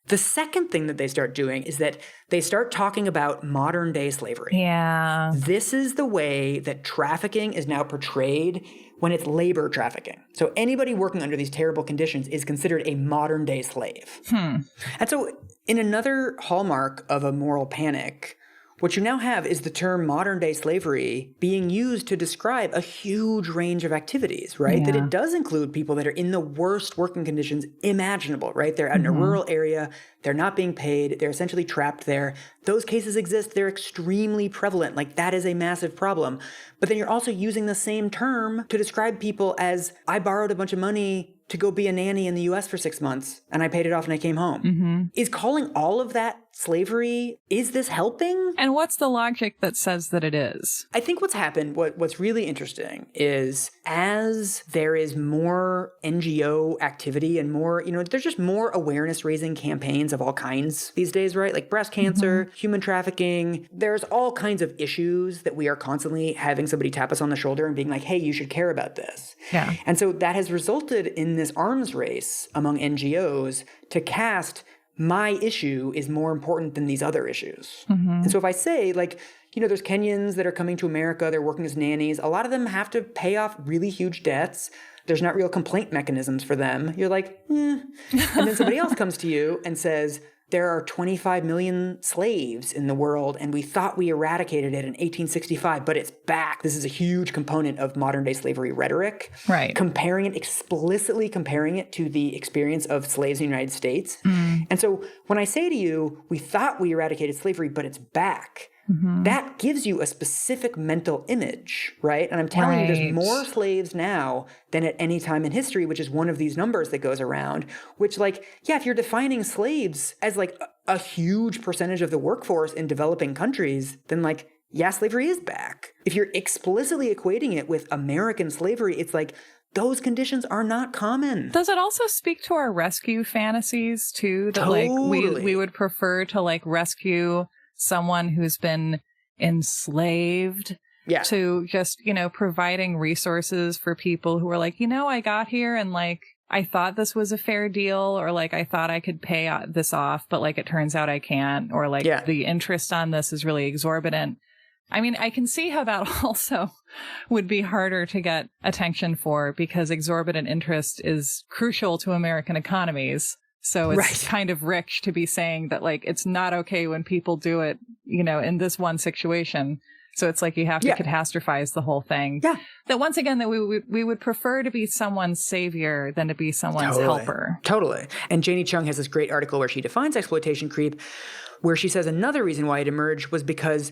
the second thing that they start doing is that they start talking about modern day slavery. Yeah. This is the way that trafficking is now portrayed when it's labor trafficking. So anybody working under these terrible conditions is considered a modern day slave. And so in another hallmark of a moral panic, what you now have is the term modern day slavery being used to describe a huge range of activities, right? That it does include people that are in the worst working conditions imaginable, right? They're out in a rural area. They're not being paid. They're essentially trapped there. Those cases exist. They're extremely prevalent. Like, that is a massive problem. But then you're also using the same term to describe people as, I borrowed a bunch of money to go be a nanny in the US for 6 months, and I paid it off and I came home. Is calling all of that slavery, is this helping? And what's the logic that says that it is? I think what's happened, what's really interesting is as there is more NGO activity and more, there's just more awareness raising campaigns of all kinds these days, right? Like breast cancer, human trafficking. There's all kinds of issues that we are constantly having somebody tap us on the shoulder and being like, hey, you should care about this. Yeah. And so that has resulted in this arms race among NGOs to cast my issue is more important than these other issues. And so if I say, like, there's Kenyans that are coming to America, they're working as nannies. A lot of them have to pay off really huge debts. There's not real complaint mechanisms for them. You're like, And then somebody else comes to you and says, there are 25 million slaves in the world, and we thought we eradicated it in 1865, but it's back. This is a huge component of modern-day slavery rhetoric. Right. Explicitly comparing it to the experience of slaves in the United States. And so when I say to you, we thought we eradicated slavery, but it's back, that gives you a specific mental image, right? And I'm telling you, there's more slaves now than at any time in history, which is one of these numbers that goes around, which, like, yeah, if you're defining slaves as like a huge percentage of the workforce in developing countries, then like, yeah, slavery is back. If you're explicitly equating it with American slavery, it's like, those conditions are not common. Does it also speak to our rescue fantasies too? That like we would prefer to like rescue someone who's been enslaved to just, providing resources for people who are like, I got here and like, I thought this was a fair deal, or like, I thought I could pay this off, but like, it turns out I can't, or like the interest on this is really exorbitant. I mean, I can see how that also would be harder to get attention for because exorbitant interest is crucial to American economies. So it's kind of rich to be saying that, like, it's not okay when people do it, in this one situation. So it's like you have to catastrophize the whole thing. Yeah. That once again, that we would prefer to be someone's savior than to be someone's helper. Totally. And Janie Chung has this great article where she defines exploitation creep, where she says another reason why it emerged was because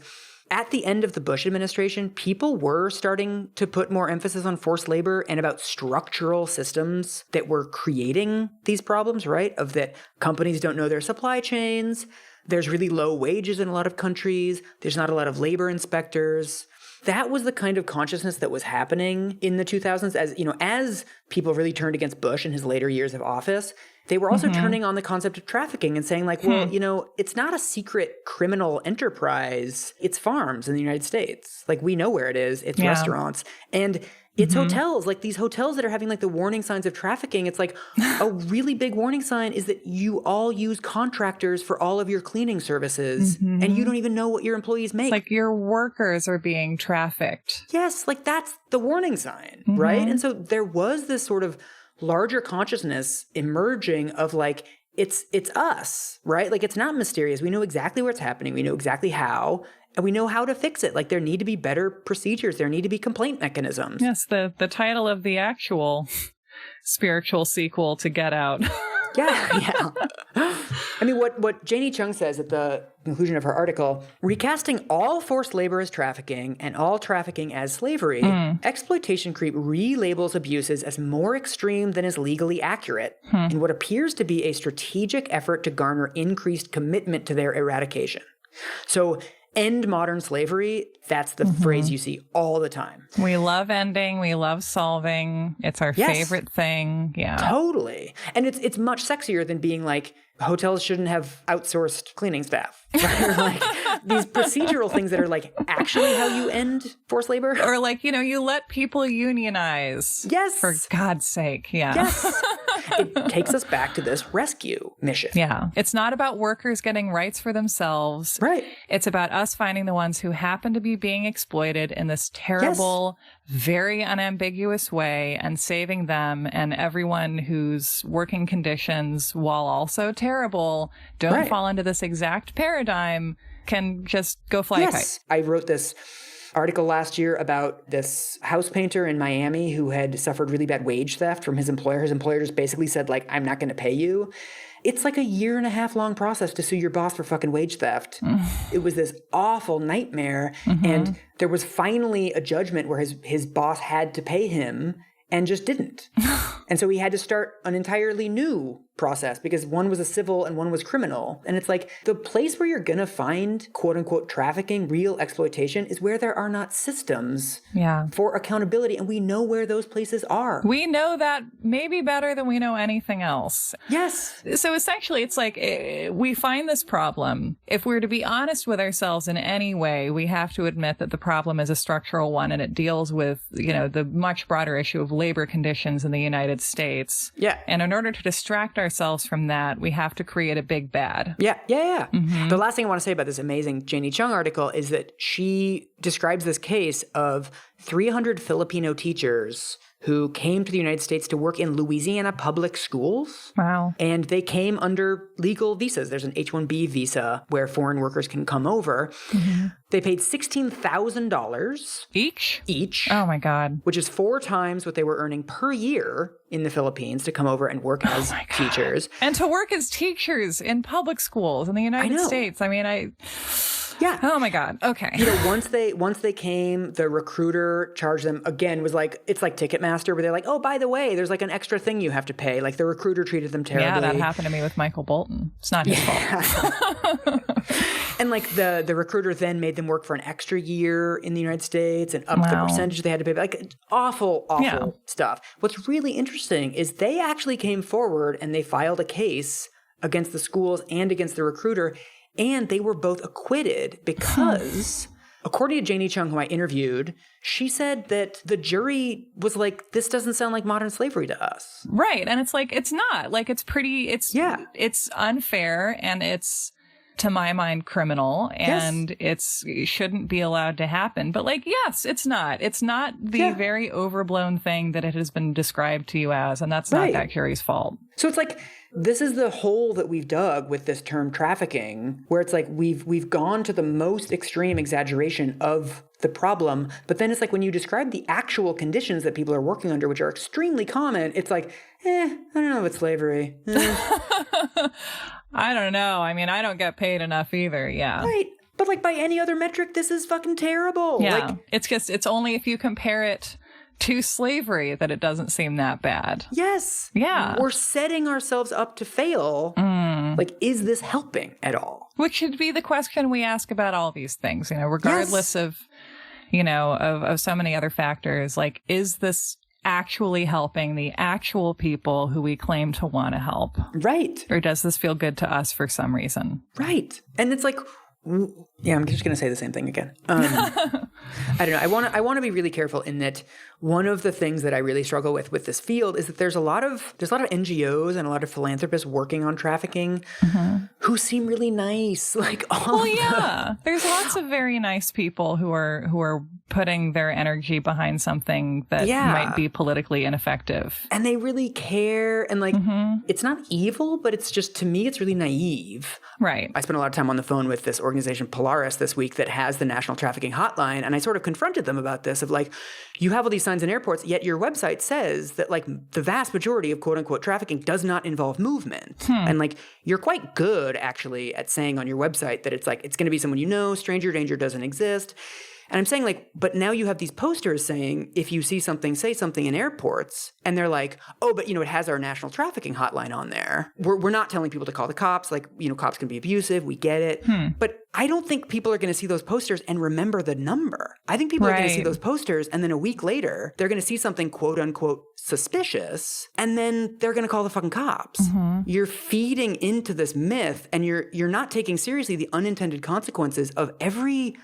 at the end of the Bush administration, people were starting to put more emphasis on forced labor and about structural systems that were creating these problems, right? Of that companies don't know their supply chains. There's really low wages in a lot of countries. There's not a lot of labor inspectors. That was the kind of consciousness that was happening in the 2000s as people really turned against Bush in his later years of office. They were also turning on the concept of trafficking and saying like, well, it's not a secret criminal enterprise. It's farms in the United States. Like, we know where it is. It's restaurants. And it's hotels, like these hotels that are having like the warning signs of trafficking. It's like a really big warning sign is that you all use contractors for all of your cleaning services and you don't even know what your employees make. It's like your workers are being trafficked. Yes, like that's the warning sign, right? And so there was this sort of larger consciousness emerging of like, it's us, right? Like, it's not mysterious. We know exactly what's happening. We know exactly how. And we know how to fix it. Like, there need to be better procedures. There need to be complaint mechanisms. Yes, the title of the actual spiritual sequel to Get Out. Yeah. I mean, what Janie Chung says at the conclusion of her article, recasting all forced labor as trafficking and all trafficking as slavery, exploitation creep relabels abuses as more extreme than is legally accurate in what appears to be a strategic effort to garner increased commitment to their eradication. So, end modern slavery, that's the phrase you see all the time. We love ending. We love solving. It's our favorite thing. Yeah. Totally. And it's much sexier than being like, hotels shouldn't have outsourced cleaning staff. Right? Like these procedural things that are like actually how you end forced labor. Or like, you let people unionize. Yes. For God's sake. Yeah. Yes. It takes us back to this rescue mission. Yeah. It's not about workers getting rights for themselves. Right. It's about us finding the ones who happen to be being exploited in this terrible, very unambiguous way and saving them and everyone whose working conditions, while also terrible, don't fall into this exact paradigm can just go fly a kite. I wrote this article last year about this house painter in Miami who had suffered really bad wage theft from his employer. His employer just basically said, like, I'm not going to pay you. It's like a 1.5 year long process to sue your boss for fucking wage theft. It was this awful nightmare. And there was finally a judgment where his boss had to pay him and just didn't. And so he had to start an entirely new process because one was a civil and one was criminal. And it's like the place where you're going to find quote unquote trafficking, real exploitation is where there are not systems for accountability. And we know where those places are. We know that maybe better than we know anything else. Yes. So essentially, it's like we find this problem. If we're to be honest with ourselves in any way, we have to admit that the problem is a structural one and it deals with, the much broader issue of labor conditions in the United States. Yeah. And in order to distract ourselves from that, we have to create a big bad. Yeah. The last thing I want to say about this amazing Janie Chung article is that she describes this case of 300 Filipino teachers who came to the United States to work in Louisiana public schools. Wow. And they came under legal visas. There's an H-1B visa where foreign workers can come over. They paid $16,000 each. Oh my God. Which is 4 times what they were earning per year in the Philippines to come over and work as teachers. And to work as teachers in public schools in the United States. I mean, Yeah. Oh my God. Okay. Once they came, the recruiter charged them again, was like, it's like Ticketmaster where they're like, oh, by the way, there's like an extra thing you have to pay. Like the recruiter treated them terribly. Yeah, that happened to me with Michael Bolton. It's not his fault. And like the recruiter then made them work for an extra year in the United States and upped the percentage they had to pay. Like awful stuff. What's really interesting is they actually came forward and they filed a case against the schools and against the recruiter. And they were both acquitted because, according to Janie Chung, who I interviewed, she said that the jury was like, this doesn't sound like modern slavery to us. Right. And it's like, it's not. Like, it's unfair and it's, to my mind, criminal and it shouldn't be allowed to happen. But like, yes, it's not. It's not the very overblown thing that it has been described to you as. And that's not that jury's fault. So it's like, this is the hole that we've dug with this term trafficking, where it's like we've gone to the most extreme exaggeration of the problem. But then it's like when you describe the actual conditions that people are working under, which are extremely common, it's like, I don't know if it's slavery. I don't know. I mean, I don't get paid enough either. Yeah. Right. But like by any other metric, this is fucking terrible. Yeah. Like, it's only if you compare it to slavery that it doesn't seem that bad. Yes. Yeah. We're setting ourselves up to fail. Like, is this helping at all? Which should be the question we ask about all these things, regardless of, of so many other factors. Like, is this actually helping the actual people who we claim to want to help? Right. Or does this feel good to us for some reason? Right. And it's like, I'm just going to say the same thing again. I don't know. I want to be really careful in that one of the things that I really struggle with this field is that there's a lot of NGOs and a lot of philanthropists working on trafficking who seem really nice. Like there's lots of very nice people who are putting their energy behind something that might be politically ineffective. And they really care. And like, it's not evil, but it's just, to me, it's really naive. Right. I spent a lot of time on the phone with this organization, Polaris, this week that has the National Trafficking Hotline. And I sort of confronted them about this of like, you have all these signs in airports, yet your website says that like the vast majority of quote unquote trafficking does not involve movement. And like, you're quite good actually at saying on your website that it's like, it's going to be someone stranger danger doesn't exist. And I'm saying like, but now you have these posters saying, if you see something, say something in airports. And they're like, oh, but it has our national trafficking hotline on there. We're not telling people to call the cops. Like, cops can be abusive. We get it. But I don't think people are going to see those posters and remember the number. I think people are going to see those posters and then a week later, they're going to see something quote unquote suspicious. And then they're going to call the fucking cops. You're feeding into this myth and you're not taking seriously the unintended consequences of every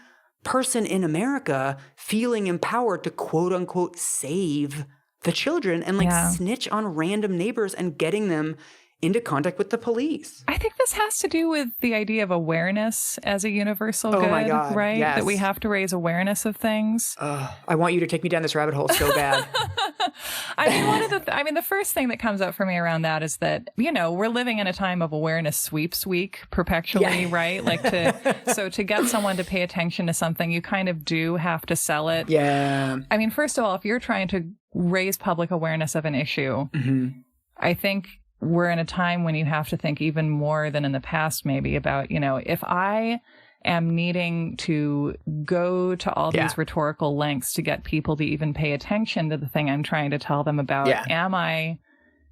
person in America feeling empowered to quote unquote save the children and like snitch on random neighbors and getting them into contact with the police. I think this has to do with the idea of awareness as a universal good, my God, right? yes. That we have to raise awareness of things. I want you to take me down this rabbit hole so bad. I mean, the first thing that comes up for me around that is that, we're living in a time of awareness sweeps week perpetually, right? Like so to get someone to pay attention to something, you kind of do have to sell it. Yeah. I mean, first of all, if you're trying to raise public awareness of an issue, I think we're in a time when you have to think even more than in the past, maybe about, if I am needing to go to all these rhetorical lengths to get people to even pay attention to the thing I'm trying to tell them about, am I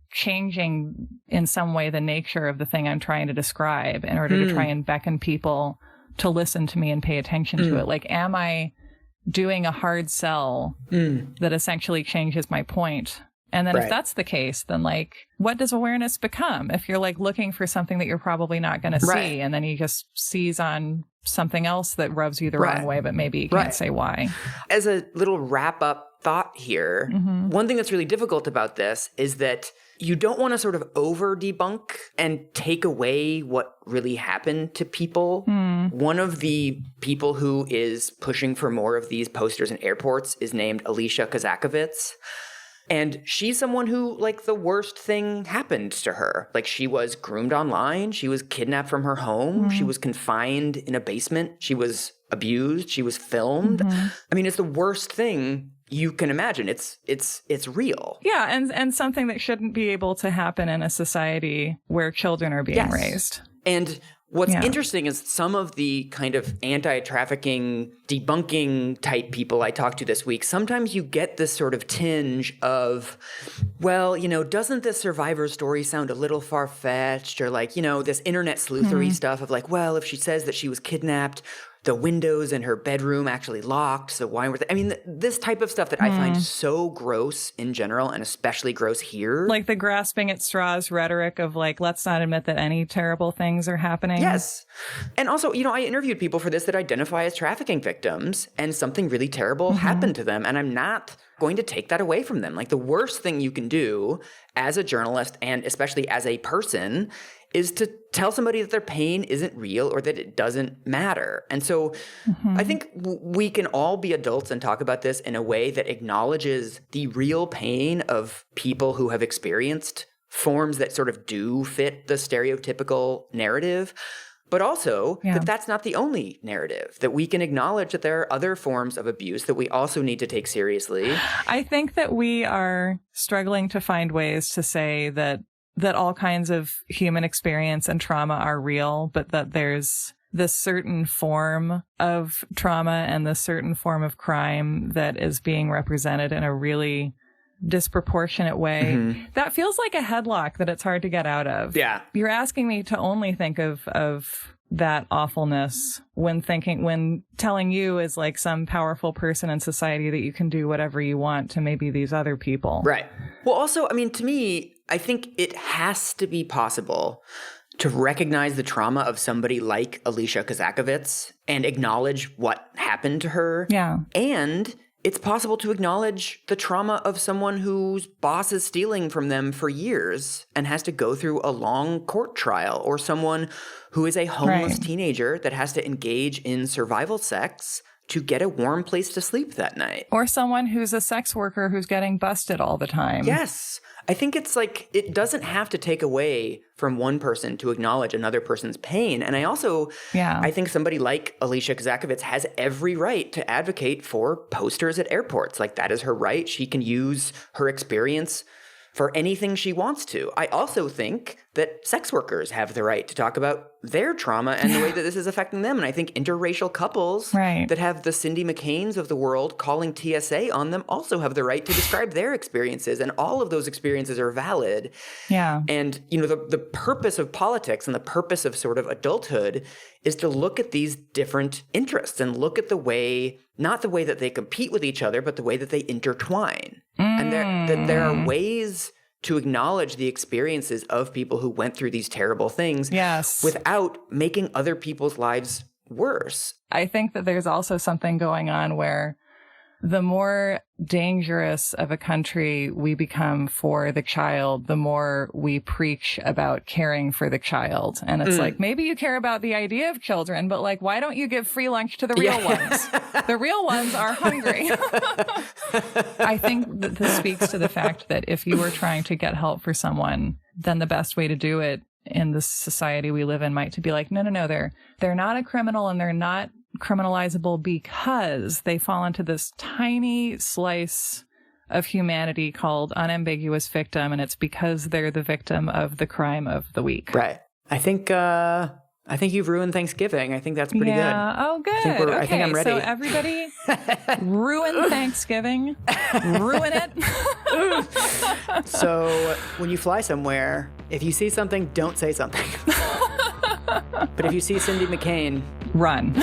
changing in some way the nature of the thing I'm trying to describe in order to try and beckon people to listen to me and pay attention to it? Like, am I doing a hard sell that essentially changes my point? And then if that's the case, then like, what does awareness become? If you're like looking for something that you're probably not going to see, and then you just seize on something else that rubs you the wrong way, but maybe you can't say why. As a little wrap up thought here, one thing that's really difficult about this is that you don't want to sort of over debunk and take away what really happened to people. One of the people who is pushing for more of these posters in airports is named Alicia Kazakovitz. And she's someone who, like, the worst thing happened to her. Like, she was groomed online. She was kidnapped from her home. She was confined in a basement. She was abused. She was filmed. I mean, it's the worst thing you can imagine. It's real. Yeah, and something that shouldn't be able to happen in a society where children are being raised. And what's interesting is some of the kind of anti-trafficking, debunking type people I talked to this week, sometimes you get this sort of tinge of, well, doesn't this survivor story sound a little far-fetched? Or like, this internet sleuthery stuff of like, well, if she says that she was kidnapped, the windows in her bedroom actually locked, so why were they? I mean, this type of stuff that I find so gross in general, and especially gross here. Like the grasping at straws rhetoric of like, let's not admit that any terrible things are happening. Yes. And also, I interviewed people for this that identify as trafficking victims, and something really terrible happened to them, and I'm not going to take that away from them. Like, the worst thing you can do as a journalist, and especially as a person, is to tell somebody that their pain isn't real or that it doesn't matter. And so I think we can all be adults and talk about this in a way that acknowledges the real pain of people who have experienced forms that sort of do fit the stereotypical narrative, but also that that's not the only narrative, that we can acknowledge that there are other forms of abuse that we also need to take seriously. I think that we are struggling to find ways to say that all kinds of human experience and trauma are real, but that there's this certain form of trauma and this certain form of crime that is being represented in a really disproportionate way. That feels like a headlock that it's hard to get out of. Yeah. You're asking me to only think of that awfulness when telling you as like some powerful person in society that you can do whatever you want to maybe these other people. Right. Well, also, I mean, to me, I think it has to be possible to recognize the trauma of somebody like Alicia Kazakovitz and acknowledge what happened to her. Yeah. And it's possible to acknowledge the trauma of someone whose boss is stealing from them for years and has to go through a long court trial, or someone who is a homeless teenager that has to engage in survival sex to get a warm place to sleep that night. Or someone who's a sex worker who's getting busted all the time. Yes. I think it's like, it doesn't have to take away from one person to acknowledge another person's pain. And I also, I think somebody like Alicia Kazakovitz has every right to advocate for posters at airports. Like, that is her right. She can use her experience for anything she wants to. I also think that sex workers have the right to talk about their trauma and the way that this is affecting them. And I think interracial couples that have the Cindy McCains of the world calling TSA on them also have the right to describe their experiences. And all of those experiences are valid. Yeah. And, the purpose of politics and the purpose of sort of adulthood is to look at these different interests and look at the way, not the way that they compete with each other, but the way that they intertwine. And there are ways to acknowledge the experiences of people who went through these terrible things without making other people's lives worse. I think that there's also something going on where the more dangerous of a country we become for the child, the more we preach about caring for the child. And it's like, maybe you care about the idea of children, but like, why don't you give free lunch to the real ones? The real ones are hungry. I think that this speaks to the fact that if you were trying to get help for someone, then the best way to do it in the society we live in might to be like, no, they're not a criminal and they're not criminalizable because they fall into this tiny slice of humanity called unambiguous victim, and it's because they're the victim of the crime of the week. Right. I think you've ruined Thanksgiving. I think that's pretty good. Oh, good. I think I'm ready. So everybody, ruin Thanksgiving. Ruin it. So when you fly somewhere, if you see something, don't say something. But if you see Cindy McCain, run.